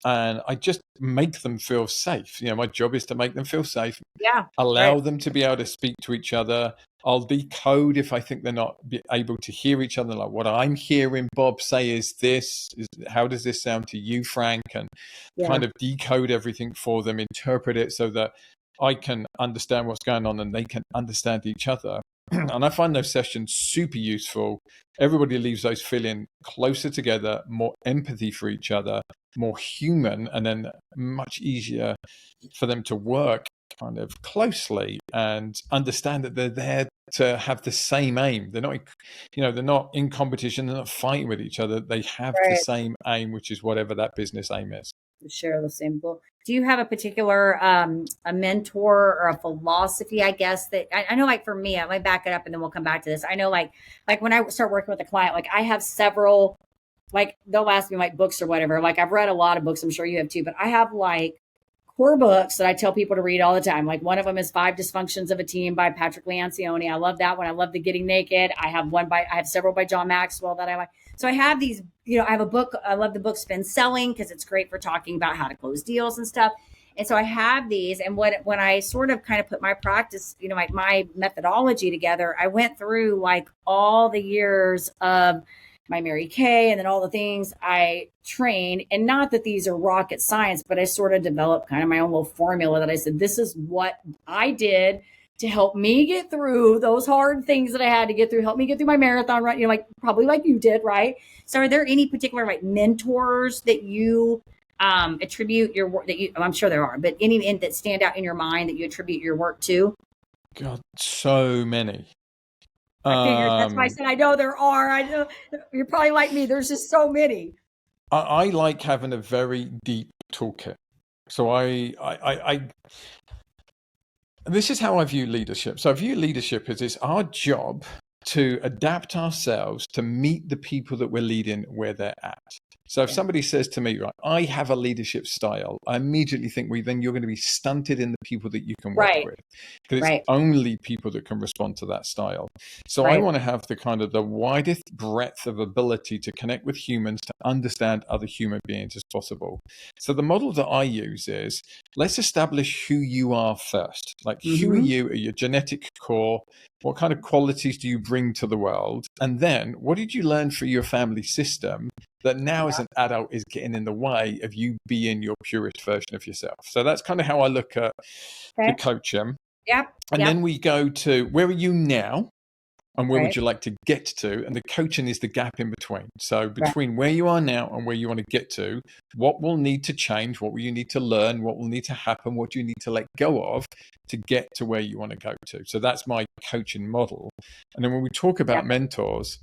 And I just make them feel safe. My job is to make them feel safe. Yeah. Allow them to be able to speak to each other. I'll decode if I think they're not able to hear each other. Like what I'm hearing Bob say is this. How does this sound to you, Frank? And kind of decode everything for them, interpret it so that I can understand what's going on and they can understand each other. And I find those sessions super useful. Everybody leaves those feeling closer together, more empathy for each other, more human, and then much easier for them to work kind of closely and understand that they're there to have the same aim. They're not, they're not in competition. They're not fighting with each other. They have the same aim, which is whatever that business aim is. Share the same goal. Do you have a particular a mentor or a philosophy, I guess, that I know, like for me, I might back it up and then we'll come back to this. I know like when I start working with a client, like I have several, like they'll ask me like books or whatever. Like I've read a lot of books. I'm sure you have too, but I have like core books that I tell people to read all the time. Like one of them is 5 Dysfunctions of a Team by Patrick Lencioni. I love that one. I love the Getting Naked. I have several by John Maxwell that I like. So I have these, I have a book. I love the book Spin Selling because it's great for talking about how to close deals and stuff. And so I have these, and when I sort of kind of put my practice, my methodology together, I went through like all the years of my Mary Kay and then all the things I trained. And not that these are rocket science, but I sort of developed kind of my own little formula that I said, this is what I did to help me get through those hard things that I had to get through, help me get through my marathon run, like probably like you did, right? So are there any particular like mentors that you attribute your work I'm sure there are, but any that stand out in your mind that you attribute your work to? God, so many. I figured that's why I said I know there are. I know you're probably like me. There's just so many. I like having a very deep toolkit. So this is how I view leadership. So I view leadership as it's our job to adapt ourselves to meet the people that we're leading where they're at. So if somebody says to me, right, I have a leadership style, I immediately think, well, then you're going to be stunted in the people that you can work with, because it's only people that can respond to that style. So I want to have the widest breadth of ability to connect with humans, to understand other human beings as possible. So the model that I use is, let's establish who you are first. Like, who are you at your genetic core? What kind of qualities do you bring to the world? And then what did you learn through your family system that now as an adult is getting in the way of you being your purest version of yourself? So that's kind of how I look at the coaching. And then we go to, where are you now? And where would you like to get to? And the coaching is the gap in between. So between where you are now and where you want to get to, what will need to change? What will you need to learn? What will need to happen? What do you need to let go of to get to where you want to go to? So that's my coaching model. And then when we talk about mentors,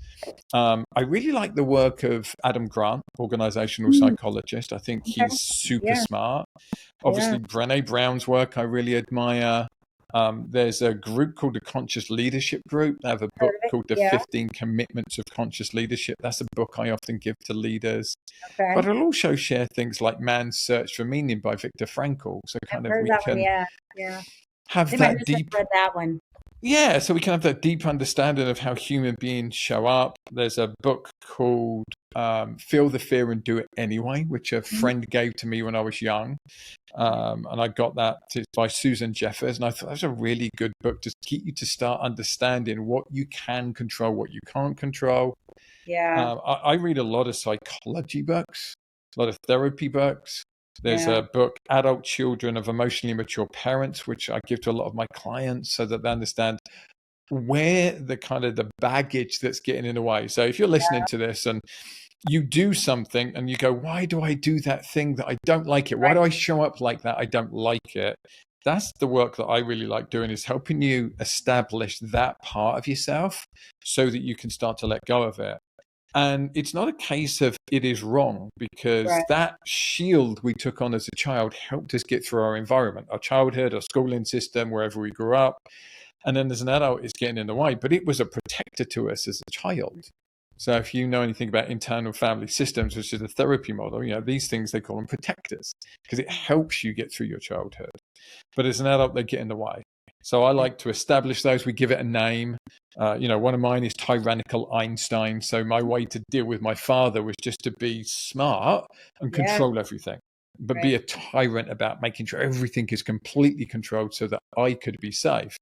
I really like the work of Adam Grant, organizational psychologist. I think he's super smart. Obviously, Brené Brown's work I really admire. There's a group called the Conscious Leadership Group. They have a book called The 15 Commitments of Conscious Leadership. That's a book I often give to leaders. But I'll also share things like Man's Search for Meaning by Viktor Frankl. So kind of we can have that deep... read that one. Yeah, so we can have that deep understanding of how human beings show up. There's a book called Feel the Fear and Do It Anyway, which a friend gave to me when I was young. And I got that by Susan Jeffers. And I thought that was a really good book to get you to start understanding what you can control, what you can't control. I read a lot of psychology books, a lot of therapy books. There's a book, Adult Children of Emotionally Mature Parents, which I give to a lot of my clients so that they understand where the baggage that's getting in the way. So if you're listening to this and you do something and you go, why do I do that thing that I don't like it? Why do I show up like that? I don't like it. That's the work that I really like doing, is helping you establish that part of yourself so that you can start to let go of it. And it's not a case of it is wrong, because that shield we took on as a child helped us get through our environment, our childhood, our schooling system, wherever we grew up. And then as an adult, it's getting in the way, but it was a protector to us as a child. So if you know anything about internal family systems, which is a therapy model, these things, they call them protectors, because it helps you get through your childhood. But as an adult, they get in the way. So I like to establish those. We give it a name. One of mine is tyrannical Einstein. So my way to deal with my father was just to be smart and control everything, but be a tyrant about making sure everything is completely controlled so that I could be safe.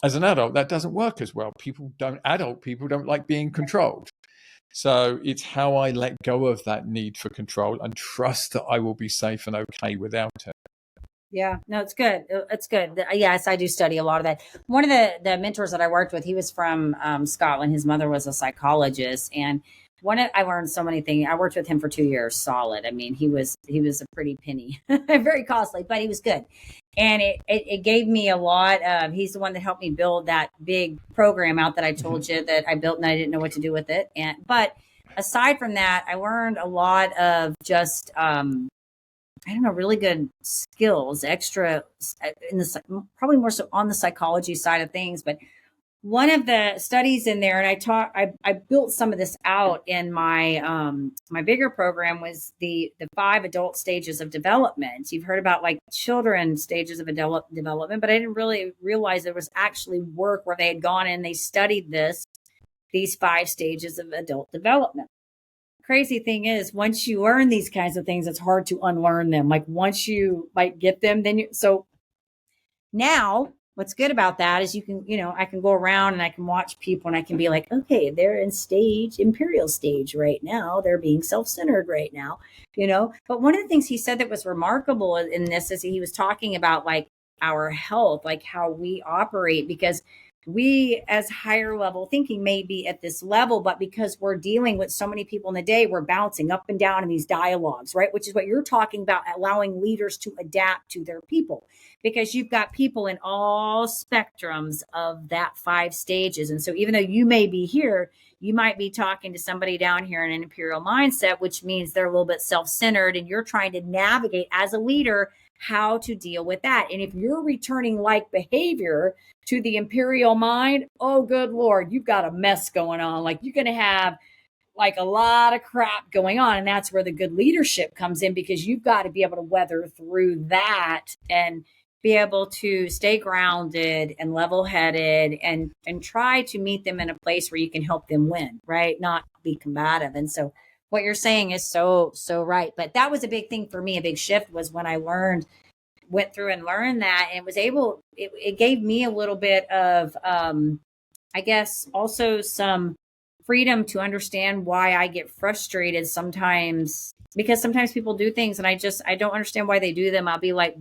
As an adult, that doesn't work as well. Adult people don't like being controlled. So it's how I let go of that need for control and trust that I will be safe and okay without it. Yeah, no, it's good. It's good. Yes, I do study a lot of that. One of the mentors that I worked with, he was from Scotland. His mother was a psychologist, and I learned so many things. I worked with him for 2 years solid. I mean, he was a pretty penny, very costly, but he was good. And it gave me a lot of, he's the one that helped me build that big program out that I told you that I built and I didn't know what to do with it. But aside from that, I learned a lot of just, really good skills, extra probably more so on the psychology side of things. But one of the studies in there, and I built some of this out in my my bigger program, was the 5 adult stages of development. You've heard about like children stages of development, but I didn't really realize there was actually work where they had gone in, they studied these 5 stages of adult development. crazy thing is, once you learn these kinds of things, it's hard to unlearn them. Like once you like get them, then so now what's good about that is you can, I can go around and I can watch people and I can be like, okay, they're in imperial stage right now. They're being self-centered right now, But one of the things he said that was remarkable in this is he was talking about like our health, like how we operate, because we as higher level thinking may be at this level, but because we're dealing with so many people in the day, we're bouncing up and down in these dialogues, right? Which is what you're talking about, allowing leaders to adapt to their people, because you've got people in all spectrums of that 5 stages. And so even though you may be here, you might be talking to somebody down here in an imperial mindset, which means they're a little bit self-centered, and you're trying to navigate as a leader how to deal with that. And if you're returning like behavior to the imperial mind, oh, good Lord, you've got a mess going on. Like you're going to have like a lot of crap going on. And that's where the good leadership comes in, because you've got to be able to weather through that and be able to stay grounded and level-headed and try to meet them in a place where you can help them win, right? Not be combative. And so what you're saying is so right. But that was a big thing for me. A big shift was when I went through and learned that, and it gave me a little bit of, I guess, also some freedom to understand why I get frustrated sometimes, because sometimes people do things and I don't understand why they do them. I'll be like,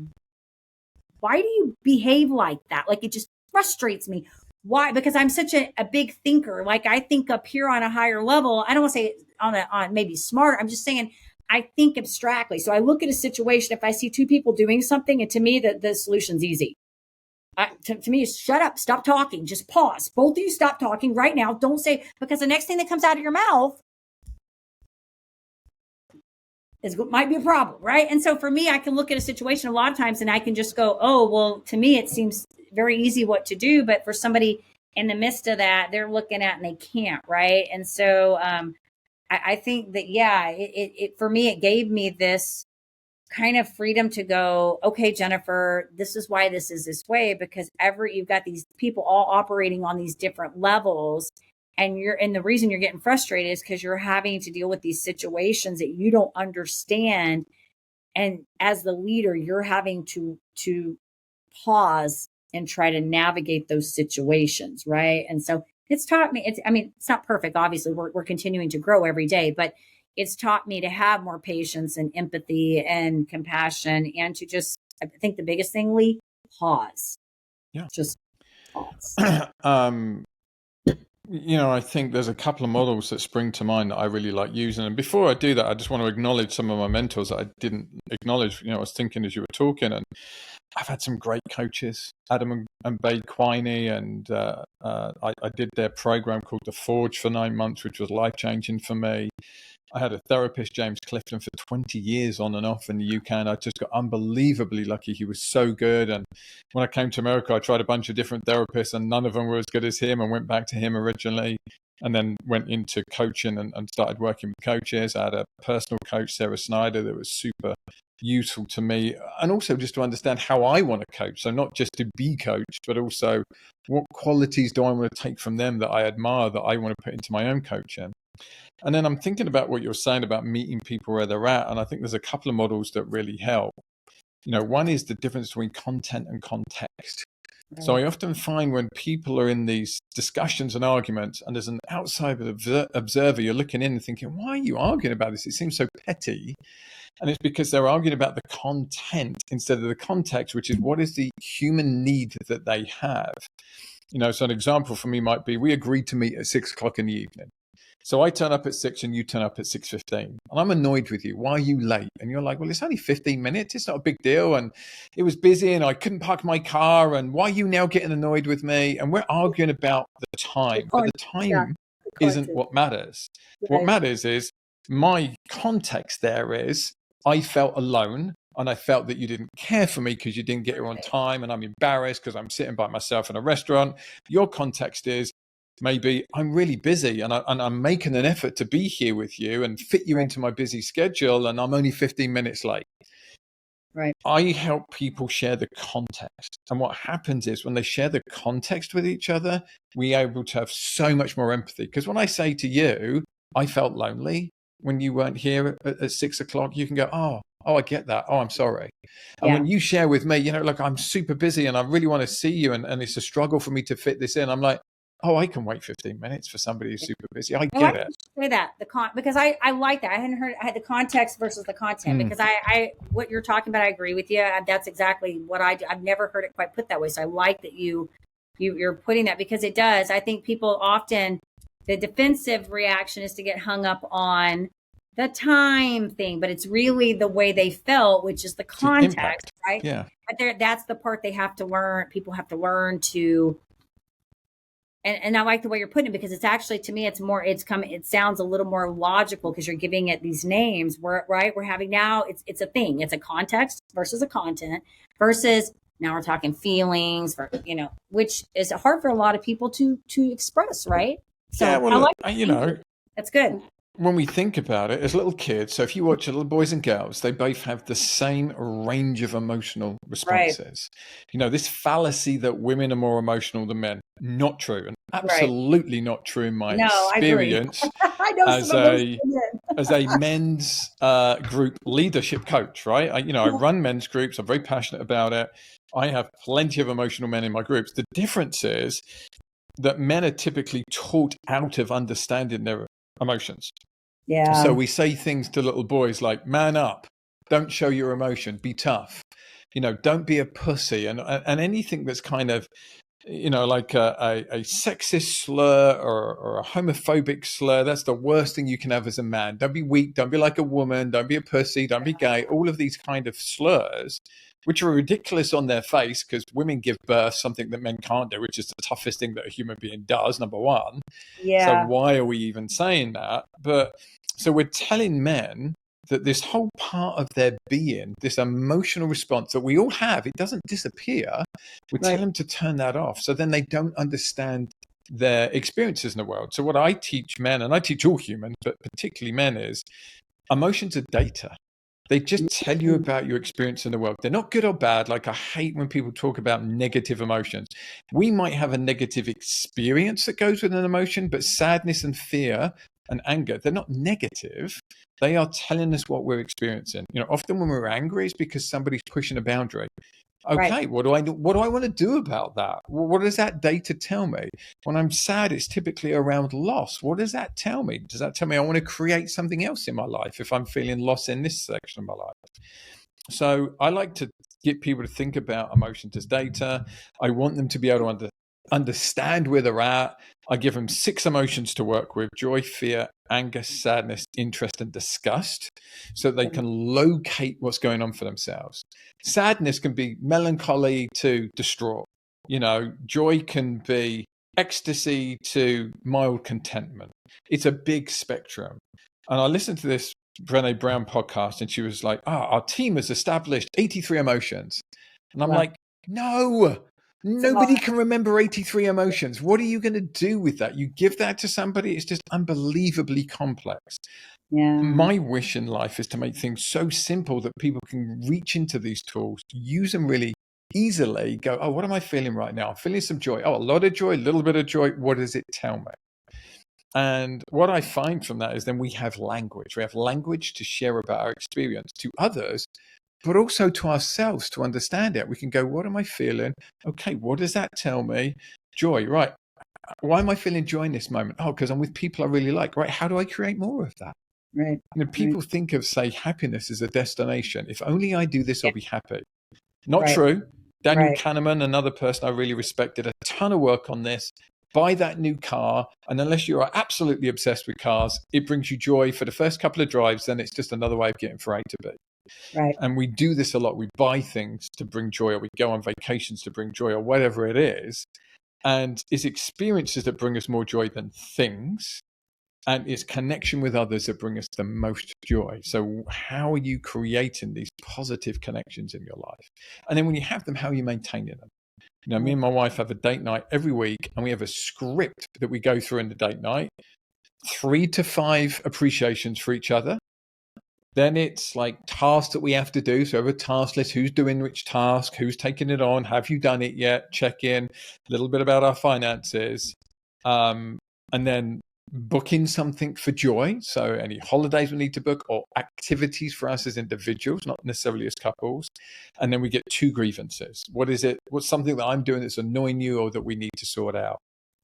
why do you behave like that? Like, it just frustrates me. Why? Because I'm such a big thinker. Like I think up here on a higher level. I don't want to say on maybe smart. I'm just saying I think abstractly. So I look at a situation. If I see 2 people doing something, and to me the solution's easy. To me, shut up, stop talking, just pause. Both of you stop talking right now. Don't say, because the next thing that comes out of your mouth might be a problem, right? And so for me, I can look at a situation a lot of times and I can just go, oh, well, to me, it seems very easy what to do. But for somebody in the midst of that, they're looking at and they can't, right? And so I think that, it for me, it gave me this kind of freedom to go, okay, Jennifer, this is why this is this way, because you've got these people all operating on these different levels. And the reason you're getting frustrated is because you're having to deal with these situations that you don't understand. And as the leader, you're having to pause and try to navigate those situations, right? And so it's taught me, it's not perfect. Obviously, we're continuing to grow every day, but it's taught me to have more patience and empathy and compassion, and to just, I think the biggest thing, Lee, pause. Yeah. Just pause. I think there's a couple of models that spring to mind that I really like using. And before I do that, I just want to acknowledge some of my mentors that I didn't acknowledge. I was thinking as you were talking, and I've had some great coaches, Adam and Bade Quiney, and I did their program called The Forge for 9 months, which was life-changing for me. I had a therapist, James Clifton, for 20 years on and off in the UK, and I just got unbelievably lucky. He was so good. And when I came to America, I tried a bunch of different therapists, and none of them were as good as him, and went back to him originally, and then went into coaching and started working with coaches. I had a personal coach, Sarah Snyder, that was super useful to me, and also just to understand how I want to coach. So not just to be coached, but also what qualities do I want to take from them that I admire, that I want to put into my own coaching. And then I'm thinking about what you're saying about meeting people where they're at. And I think there's a couple of models that really help. One is the difference between content and context. Right. So I often find when people are in these discussions and arguments, and there's an outside observer, you're looking in and thinking, why are you arguing about this? It seems so petty. And it's because they're arguing about the content instead of the context, which is what is the human need that they have. So an example for me might be, we agreed to meet at 6:00 in the evening. So I turn up at 6 and you turn up at 6:15, and I'm annoyed with you. Why are you late? And you're like, well, it's only 15 minutes. It's not a big deal. And it was busy and I couldn't park my car. And why are you now getting annoyed with me? And we're arguing about the time, but the time isn't what matters. Right. What matters is my context there is I felt alone. And I felt that you didn't care for me because you didn't get here on time. And I'm embarrassed because I'm sitting by myself in a restaurant. Your context is, maybe I'm really busy and I'm making an effort to be here with you and fit you into my busy schedule, and I'm only 15 minutes late. Right. I help people share the context. And what happens is when they share the context with each other, we're able to have so much more empathy. Because when I say to you, I felt lonely, when you weren't here at 6 o'clock, you can go, oh, I get that. Oh, I'm sorry. And Yeah. when you share with me, you know, like, I'm super busy and I really want to see you, and it's a struggle for me to fit this in. I'm like, oh, I can wait 15 minutes for somebody who's super busy. I get it. Say that because I like that. I hadn't heard. I had the context versus the content because I what you're talking about. I agree with you. That's exactly what I do. I've never heard it quite put that way. So I like that you're putting that, because it does. I think people often, the defensive reaction is to get hung up on the time thing, but it's really the way they felt, which is the context, right? Yeah. But that's the part they have to learn. People have to learn to. And I like the way you're putting it, because it's actually, to me, it sounds a little more logical because you're giving it these names. We're having now, it's a thing. It's a context versus a content versus now we're talking feelings, which is hard for a lot of people to express, right? So yeah, well, that's good. When we think about it, as little kids, so if you watch little boys and girls, they both have the same range of emotional responses. Right. This fallacy that women are more emotional than men, not true, and absolutely not true in my experience. I know as a men's group leadership coach, right? I run men's groups. I'm very passionate about it. I have plenty of emotional men in my groups. The difference is that men are typically taught out of understanding their emotions. Yeah. So we say things to little boys like, man up, don't show your emotion, be tough, don't be a pussy, and anything that's kind of, like a sexist slur or a homophobic slur. That's the worst thing you can have as a man. Don't be weak, don't be like a woman, don't be a pussy, don't be gay. All of these kind of slurs, which are ridiculous on their face, because women give birth, something that men can't do, which is the toughest thing that a human being does, number one. Yeah. So why are we even saying that? But so we're telling men that this whole part of their being, this emotional response that we all have, it doesn't disappear. We tell them to turn that off. So then they don't understand their experiences in the world. So what I teach men, and I teach all humans, but particularly men, is emotions are data. They just tell you about your experience in the world. They're not good or bad. Like, I hate when people talk about negative emotions. We might have a negative experience that goes with an emotion, but sadness and fear and anger, they're not negative. They are telling us what we're experiencing. Often when we're angry, it's because somebody's pushing a boundary. Okay, what do I want to do about that? What does that data tell me? When I'm sad, it's typically around loss. What does that tell me? Does that tell me I want to create something else in my life if I'm feeling loss in this section of my life? So I like to get people to think about emotions as data. I want them to be able to understand where they're at. I give them 6 emotions to work with: joy, fear, anger, sadness, interest, and disgust, so they can locate what's going on for themselves. Sadness can be melancholy to distraught. Joy can be ecstasy to mild contentment. It's a big spectrum. And I listened to this Brené Brown podcast, and she was like, our team has established 83 emotions. And I'm like, no, nobody can remember 83 emotions. What are you going to do with that? You give that to somebody, it's just unbelievably complex. Yeah. My wish in life is to make things so simple that people can reach into these tools, use them really easily, go, oh, what am I feeling right now? I'm feeling some joy. Oh, a lot of joy, a little bit of joy. What does it tell me? And what I find from that is then we have language. We have language to share about our experience to others, but also to ourselves to understand it. We can go, what am I feeling? Okay, what does that tell me? Joy, right. Why am I feeling joy in this moment? Oh, because I'm with people I really like, right? How do I create more of that? Right. People think of, say, happiness as a destination. If only I do this, I'll be happy. Not true. Daniel Kahneman, another person I really respect, did a ton of work on this. Buy that new car, and unless you are absolutely obsessed with cars, it brings you joy for the first couple of drives, then it's just another way of getting from A to B. Right. And we do this a lot. We buy things to bring joy, or we go on vacations to bring joy, or whatever it is. And it's experiences that bring us more joy than things. And it's connection with others that bring us the most joy. So how are you creating these positive connections in your life? And then when you have them, how are you maintaining them? Me and my wife have a date night every week, and we have a script that we go through in the date night, 3 to 5 appreciations for each other. Then it's like tasks that we have to do. So we have a task list, who's doing which task, who's taking it on, have you done it yet, check in, a little bit about our finances. And then booking something for joy. So any holidays we need to book or activities for us as individuals, not necessarily as couples. And then we get 2 grievances. What is it? What's something that I'm doing that's annoying you or that we need to sort out?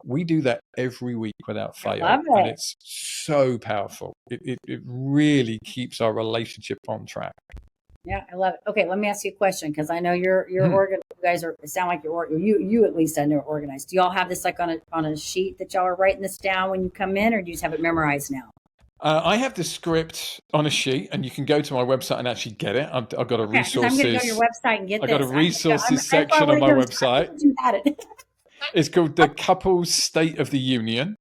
We do that every week without fail. Love it. And it's so powerful. It really keeps our relationship on track. Yeah, I love it. Okay, let me ask you a question, because I know you're organized. You guys sound like you at least I know organized. Do y'all have this like on a sheet that y'all are writing this down when you come in, or do you just have it memorized now? I have the script on a sheet, and you can go to my website and actually get it. I've got a resources. I'm going to go to your website and get this. I've got a resources section on my website. You had it. It's called the Couples State of the Union.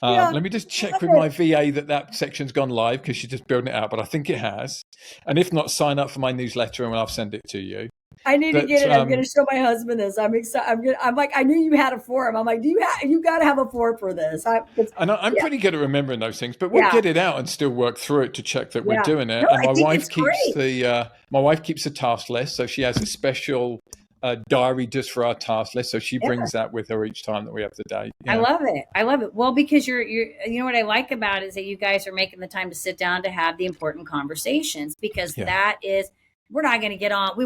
Let me just check with my VA that section's gone live, because she's just building it out, but I think it has. And if not, sign up for my newsletter and I'll send it to you. I need to get it. I'm going to show my husband this. I'm excited. I'm like, I knew you had a forum. I'm like, you got to have a forum for this. I'm pretty good at remembering those things, but we'll get it out and still work through it to check that we're doing it. No, and my wife keeps a task list, so she has a special diary just for our task list, so she brings that with her each time that we have the day. I love it. Well, because you're you know what I like about it is that you guys are making the time to sit down to have the important conversations, because that is, we're not going to get on,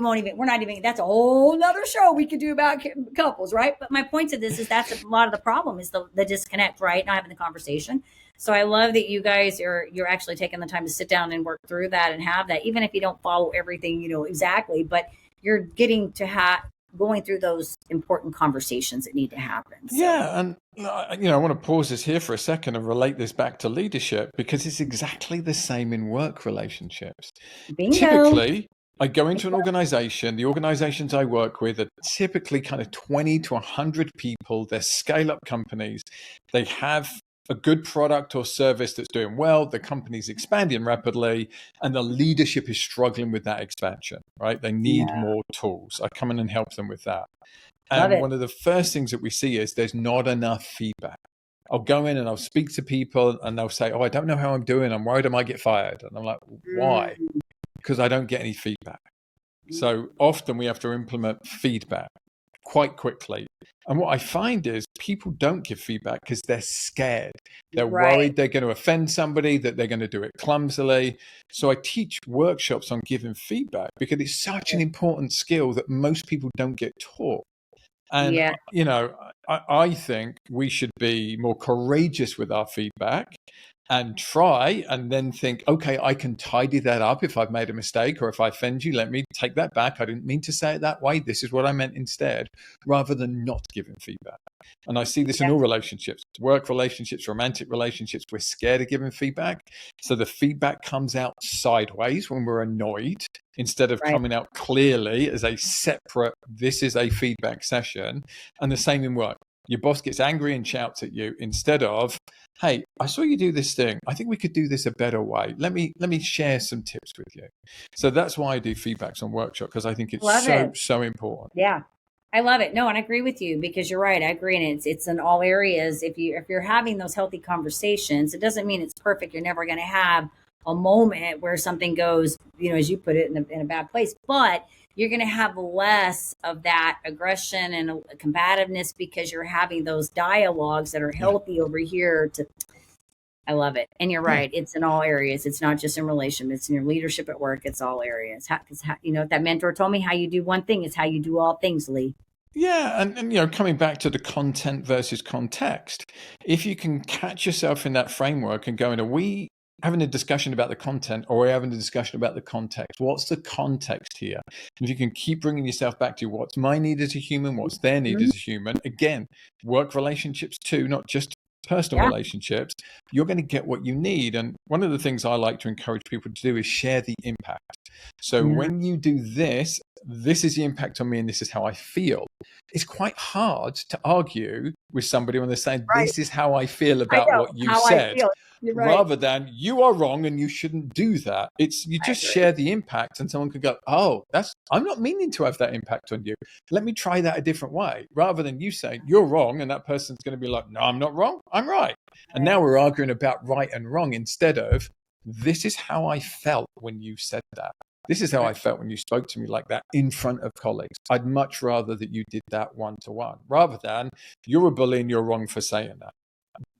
that's a whole nother show we could do about couples, right? But my point to this is that's a lot of the problem is the disconnect, right? Not having the conversation. So I love that you guys you're actually taking the time to sit down and work through that and have that, even if you don't follow everything, exactly, but you're getting to going through those important conversations that need to happen. So. Yeah. And, I want to pause this here for a second and relate this back to leadership, because it's exactly the same in work relationships. Bingo. Typically, I go into an organization. The organizations I work with are typically kind of 20 to 100 people. They're scale-up companies. They have a good product or service that's doing well. The company's expanding rapidly, and the leadership is struggling with that expansion, right? They need more tools. I come in and help them with that. And one of the first things that we see is there's not enough feedback. I'll go in and I'll speak to people, and they'll say, I don't know how I'm doing. I'm worried I might get fired. And I'm like, why? Because I don't get any feedback. So often we have to implement feedback quite quickly. And what I find is people don't give feedback because they're scared. They're worried they're going to offend somebody, that they're going to do it clumsily. So I teach workshops on giving feedback because it's such an important skill that most people don't get taught. And, I think we should be more courageous with our feedback and try and then think, okay, I can tidy that up if I've made a mistake, or if I offend you, let me take that back. I didn't mean to say it that way. This is what I meant instead, rather than not giving feedback. And I see this in all relationships, work relationships, romantic relationships. We're scared of giving feedback. So the feedback comes out sideways when we're annoyed, instead of coming out clearly as a separate, this is a feedback session. And the same in work. Your boss gets angry and shouts at you, instead of, hey, I saw you do this thing. I think we could do this a better way. Let me share some tips with you. So that's why I do feedbacks on workshop, because I think it's so important. Yeah, I love it. No, and I agree with you, because you're right. I agree. And it's in all areas. If you're having those healthy conversations, it doesn't mean it's perfect. You're never going to have a moment where something goes, as you put it, in a bad place, but you're going to have less of that aggression and combativeness, because you're having those dialogues that are healthy over here. I love it. And you're right. It's in all areas. It's not just in relation. It's in your leadership at work. It's all areas. That mentor told me, how you do one thing is how you do all things, Lee. Yeah. And coming back to the content versus context, if you can catch yourself in that framework and going, are we having a discussion about the content, or we're having a discussion about the context? What's the context here? And if you can keep bringing yourself back to what's my need as a human, what's their need as a human, again, work relationships too, not just personal relationships, you're going to get what you need. And one of the things I like to encourage people to do is share the impact. So when you do this is the impact on me, and this is how I feel. It's quite hard to argue with somebody when they're saying, this is how I feel about what you said. Rather than, you are wrong and you shouldn't do that. It's you just share the impact, and someone could go, I'm not meaning to have that impact on you. Let me try that a different way. Rather than you saying you're wrong, and that person's going to be like, no, I'm not wrong, I'm right. And now we're arguing about right and wrong, instead of, this is how I felt when you said that. This is how I felt when you spoke to me like that in front of colleagues. I'd much rather that you did that one-to-one, rather than, you're a bully and you're wrong for saying that.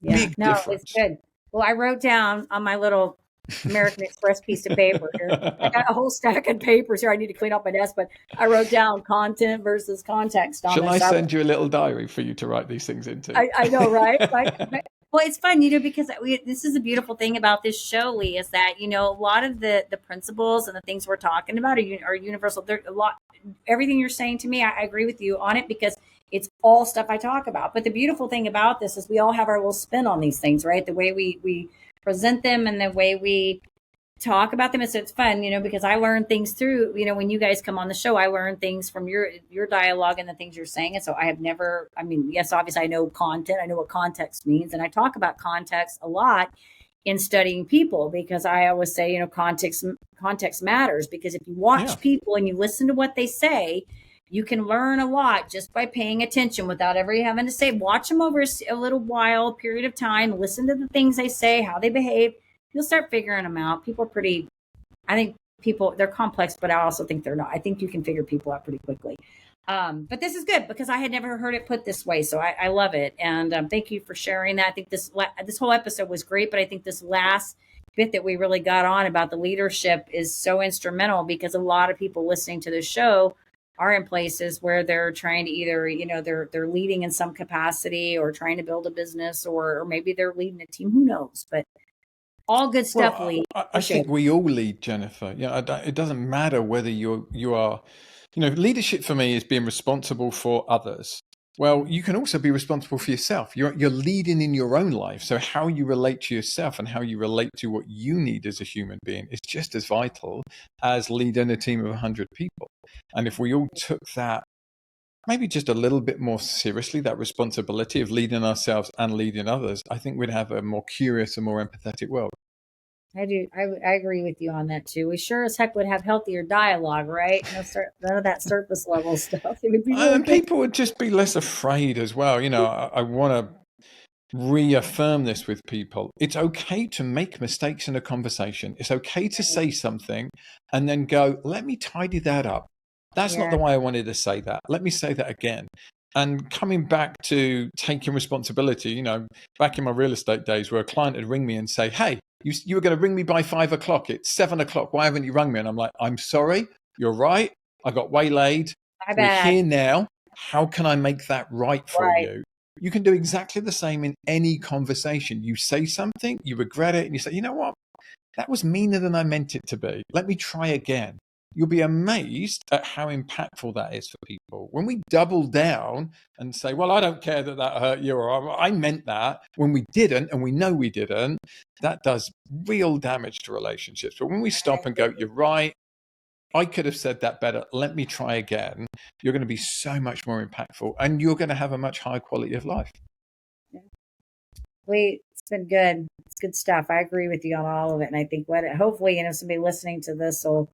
Yeah. Big No, it's difference. good. Well, I wrote down on my little American Express piece of paper here. I got a whole stack of papers here. I need to clean up my desk, but I wrote down content versus context on Shall I this. send you a little diary for you to write these things into? I know, right? Well, it's fun, because this is a beautiful thing about this show, Lee, is that, a lot of the principles and the things we're talking about are universal. There a lot, everything you're saying to me, I agree with you on it because it's all stuff I talk about. But the beautiful thing about this is we all have our little spin on these things, right? The way we present them and the way we talk about them. So it's fun, because I learn things through, when you guys come on the show, I learn things from your dialogue and the things you're saying. And so I have never, yes, obviously I know content, I know what context means. And I talk about context a lot in studying people because I always say, context matters because if you watch people and you listen to what they say, you can learn a lot just by paying attention without ever having to say, watch them over a little while, period of time, listen to the things they say, how they behave. You'll start figuring them out. People are I think they're complex, but I also think they're not. I think you can figure people out pretty quickly. But this is good because I had never heard it put this way. So I love it. And thank you for sharing that. I think this whole episode was great, but I think this last bit that we really got on about the leadership is so instrumental because a lot of people listening to the show are in places where they're trying to either, they're leading in some capacity or trying to build a business or maybe they're leading a team. Who knows? But all good stuff, Lee. I think we all lead, Jennifer. It doesn't matter whether you are, leadership for me is being responsible for others. Well, you can also be responsible for yourself. You're leading in your own life. So how you relate to yourself and how you relate to what you need as a human being is just as vital as leading a team of 100 people. And if we all took that maybe just a little bit more seriously, that responsibility of leading ourselves and leading others, I think we'd have a more curious and more empathetic world. I do. I agree with you on that too. We sure as heck would have healthier dialogue, right? None of that surface level stuff. It would be really people would just be less afraid as well. I want to reaffirm this with people. It's okay to make mistakes in a conversation. It's okay to say something and then go, let me tidy that up. That's not the way I wanted to say that. Let me say that again. And coming back to taking responsibility, back in my real estate days where a client would ring me and say, hey, you were going to ring me by 5 o'clock. It's 7 o'clock. Why haven't you rung me? And I'm like, I'm sorry. You're right. I got waylaid. We're here now. How can I make that right for you? You can do exactly the same in any conversation. You say something, you regret it, and you say, you know what? That was meaner than I meant it to be. Let me try again. You'll be amazed at how impactful that is for people. When we double down and say, well, I don't care that hurt you, or I meant that, when we didn't, and we know we didn't, that does real damage to relationships. But when we stop and go, you're right, I could have said that better, let me try again, you're going to be so much more impactful and you're going to have a much higher quality of life. Yeah. It's been good. It's good stuff. I agree with you on all of it. And I think hopefully, somebody listening to this will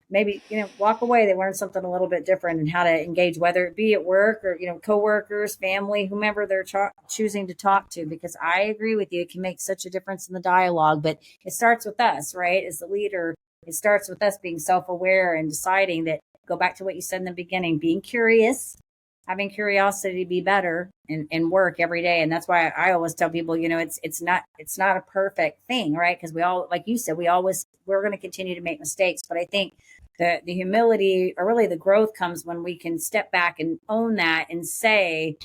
maybe, walk away. They learn something a little bit different and how to engage, whether it be at work or, coworkers, family, whomever they're choosing to talk to, because I agree with you. It can make such a difference in the dialogue, but it starts with us, right? As the leader, it starts with us being self-aware and deciding that, go back to what you said in the beginning, being curious, having curiosity to be better and work every day. And that's why I always tell people, it's not a perfect thing, right? Because we all, like you said, we're going to continue to make mistakes. But I think the humility, or really the growth, comes when we can step back and own that and say,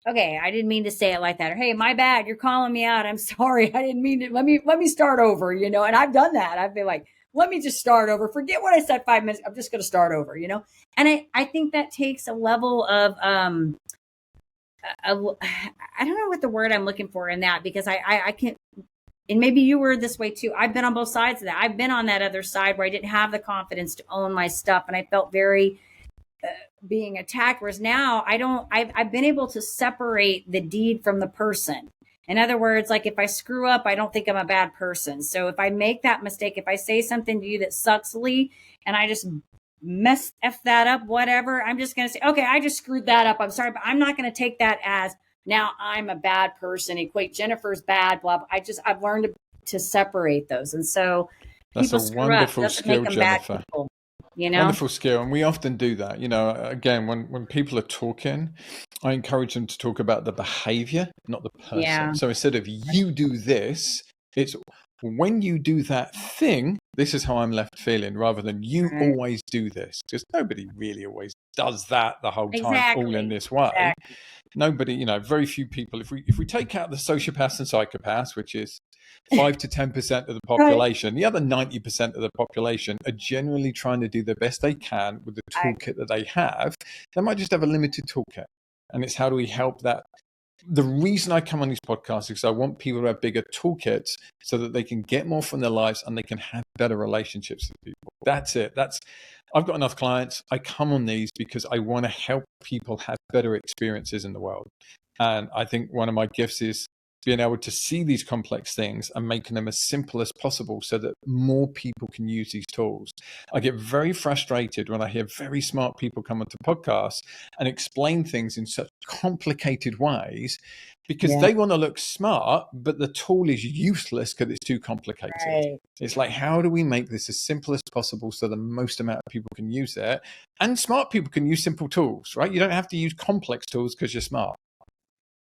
okay, I didn't mean to say it like that. Or, hey, my bad. You're calling me out. I'm sorry. I didn't mean to. Let me start over, and I've done that. I've been like, let me just start over. Forget what I said 5 minutes. I'm just going to start over, And I think that takes a level of, I don't know what the word I'm looking for in that, because I can't, and maybe you were this way too. I've been on both sides of that. I've been on that other side where I didn't have the confidence to own my stuff. And I felt very being attacked. Whereas now I've been able to separate the deed from the person. In other words, like if I screw up, I don't think I'm a bad person. So if I make that mistake, if I say something to you that sucks, Lee, and I just F that up, whatever, I'm just going to say, okay, I just screwed that up. I'm sorry, but I'm not going to take that as now I'm a bad person, equate Jennifer's bad, blah, blah. I've learned to separate those. And so that's a wonderful skill, Jennifer. Wonderful skill. And we often do that. Again, when people are talking, I encourage them to talk about the behavior, not the person. Yeah. So instead of you do this, it's when you do that thing, this is how I'm left feeling, rather than you always do this. Because nobody really always does that the whole time, all in this way. Exactly. Nobody, very few people, if we take out the sociopaths and psychopaths, which is 5 to 10% of the population, the other 90% of the population are generally trying to do the best they can with the toolkit that they have. They might just have a limited toolkit. And it's how do we help that? The reason I come on these podcasts is because I want people to have bigger toolkits so that they can get more from their lives and they can have better relationships with people. That's it. I've got enough clients. I come on these because I want to help people have better experiences in the world. And I think one of my gifts is being able to see these complex things and making them as simple as possible so that more people can use these tools. I get very frustrated when I hear very smart people come onto podcasts and explain things in such complicated ways because they want to look smart, but the tool is useless because it's too complicated. Right. It's like, how do we make this as simple as possible so the most amount of people can use it? And smart people can use simple tools, right? You don't have to use complex tools because you're smart.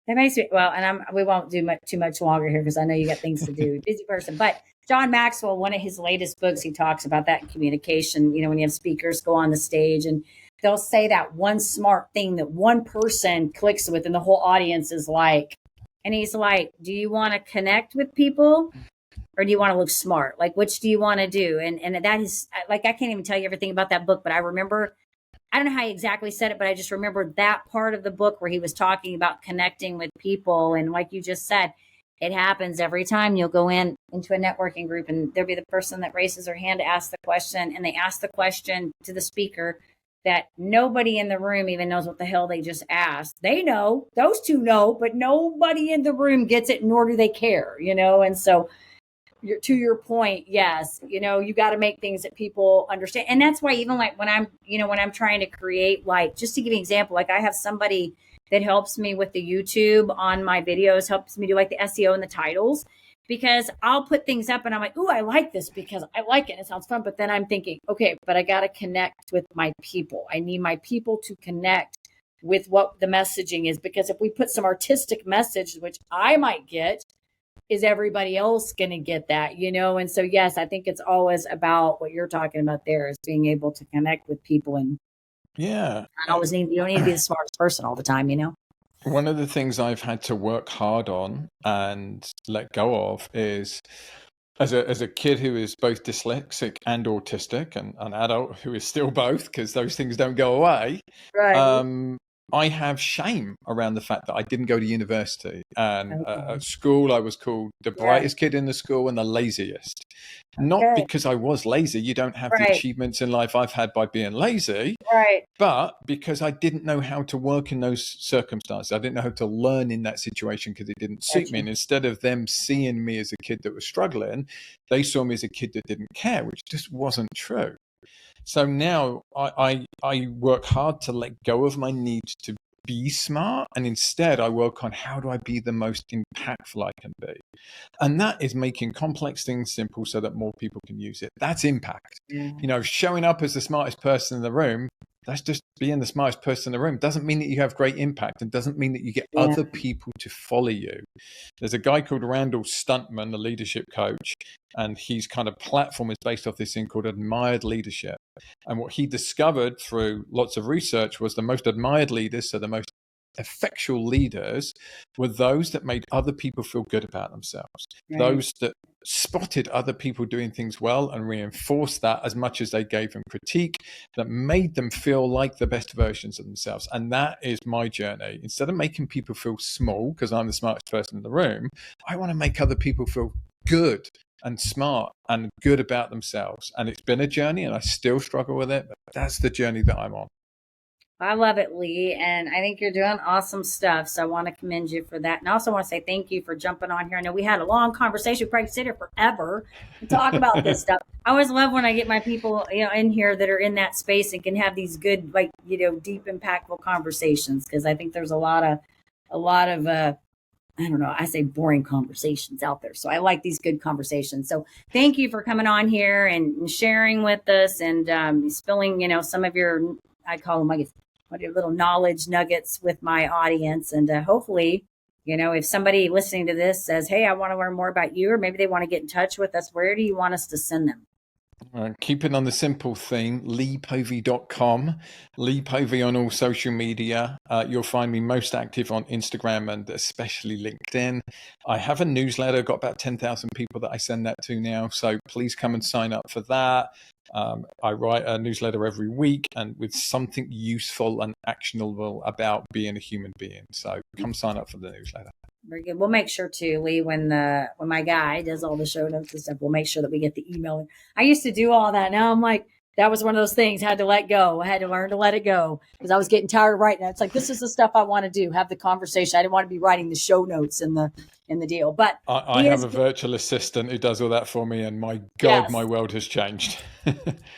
That makes me, and we won't do too much longer here because I know you got things to do, busy person. But John Maxwell, one of his latest books, he talks about that in communication. When you have speakers go on the stage and they'll say that one smart thing that one person clicks with and the whole audience is like, and he's like, do you want to connect with people or do you want to look smart? Like, which do you want to do? And that is like, I can't even tell you everything about that book, but I remember, I don't know how he exactly said it, but I just remember that part of the book where he was talking about connecting with people. And like you just said, it happens every time you'll go into a networking group and there'll be the person that raises their hand to ask the question, and they ask the question to the speaker that nobody in the room even knows what the hell they just asked. They know, those two know, but nobody in the room gets it, nor do they care, And so to your point, yes, you got to make things that people understand. And that's why even like when I'm trying to create, like, just to give you an example, like I have somebody that helps me with the YouTube on my videos, helps me do like the SEO and the titles, because I'll put things up and I'm like, ooh, I like this because I like it. It sounds fun. But then I'm thinking, okay, but I got to connect with my people. I need my people to connect with what the messaging is, because if we put some artistic message, which I might get, is everybody else going to get that, And so, yes, I think it's always about what you're talking about there, is being able to connect with people. And you don't need to be the smartest person all the time, One of the things I've had to work hard on and let go of is, as a kid who is both dyslexic and autistic, and an adult who is still both, because those things don't go away. Right. I have shame around the fact that I didn't go to university, and at school I was called the brightest kid in the school and the laziest. Not because I was lazy. You don't have the achievements in life I've had by being lazy, but because I didn't know how to work in those circumstances. I didn't know how to learn in that situation because it didn't suit me. And instead of them seeing me as a kid that was struggling, they saw me as a kid that didn't care, which just wasn't true. So now I work hard to let go of my need to be smart, and instead I work on how do I be the most impactful I can be. And that is making complex things simple so that more people can use it. That's impact. Showing up as the smartest person in the room, that's just being the smartest person in the room. Doesn't mean that you have great impact, and doesn't mean that you get other people to follow you. There's a guy called Randall Stuntman, the leadership coach, and his kind of platform is based off this thing called admired leadership. And what he discovered through lots of research was the most admired leaders, so the most effectual leaders, were those that made other people feel good about themselves. Those that spotted other people doing things well and reinforced that as much as they gave them critique, that made them feel like the best versions of themselves. And that is my journey. Instead of making people feel small because I'm the smartest person in the room, I want to make other people feel good and smart and good about themselves. And it's been a journey, and I still struggle with it, but that's the journey that I'm on. I love it, Lee. And I think you're doing awesome stuff. So I want to commend you for that. And I also want to say thank you for jumping on here. I know we had a long conversation. We probably sit here forever and talk about this stuff. I always love when I get my people, in here that are in that space and can have these good, deep, impactful conversations. Because I think there's a lot of, I don't know, I say boring conversations out there. So I like these good conversations. So thank you for coming on here and sharing with us and spilling, some of your, I call them, little knowledge nuggets with my audience. And hopefully, if somebody listening to this says, hey, I want to learn more about you, or maybe they want to get in touch with us, where do you want us to send them? Keep it on the simple theme, leepovey.com. Lee Povey on all social media. You'll find me most active on Instagram and especially LinkedIn. I have a newsletter, got about 10,000 people that I send that to now. So please come and sign up for that. I write a newsletter every week and with something useful and actionable about being a human being. So come sign up for the newsletter. Very good. We'll make sure to, Lee, when my guy does all the show notes and stuff, we'll make sure that we get the email. I used to do all that. Now I'm like, that was one of those things I had to let go. I had to learn to let it go because I was getting tired of writing it. It's like, this is the stuff I want to do, have the conversation. I didn't want to be writing the show notes in the deal. But I have a virtual assistant who does all that for me, and my God, yes. My world has changed.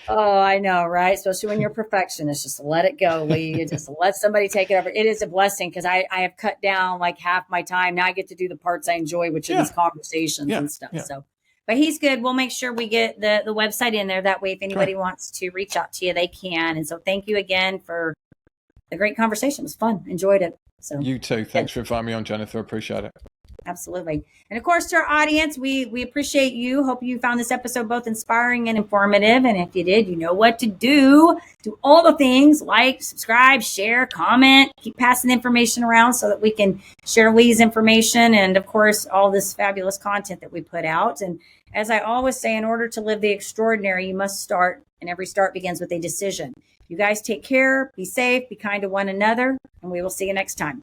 Oh, I know, right? Especially when you're a perfectionist, just let it go, Lee. You just let somebody take it over. It is a blessing because I have cut down like half my time. Now I get to do the parts I enjoy, which are these conversations and stuff. Yeah. So, but he's good. We'll make sure we get the website in there. That way, if anybody wants to reach out to you, they can. And so thank you again for the great conversation. It was fun. Enjoyed it. So you too. Thanks for inviting me on, Jennifer. Appreciate it. Absolutely. And of course, to our audience, we appreciate you. Hope you found this episode both inspiring and informative. And if you did, you know what to do. Do all the things like subscribe, share, comment, keep passing the information around so that we can share Lee's information and, of course, all this fabulous content that we put out. And as I always say, in order to live the extraordinary, you must start, and every start begins with a decision. You guys take care, be safe, be kind to one another, and we will see you next time.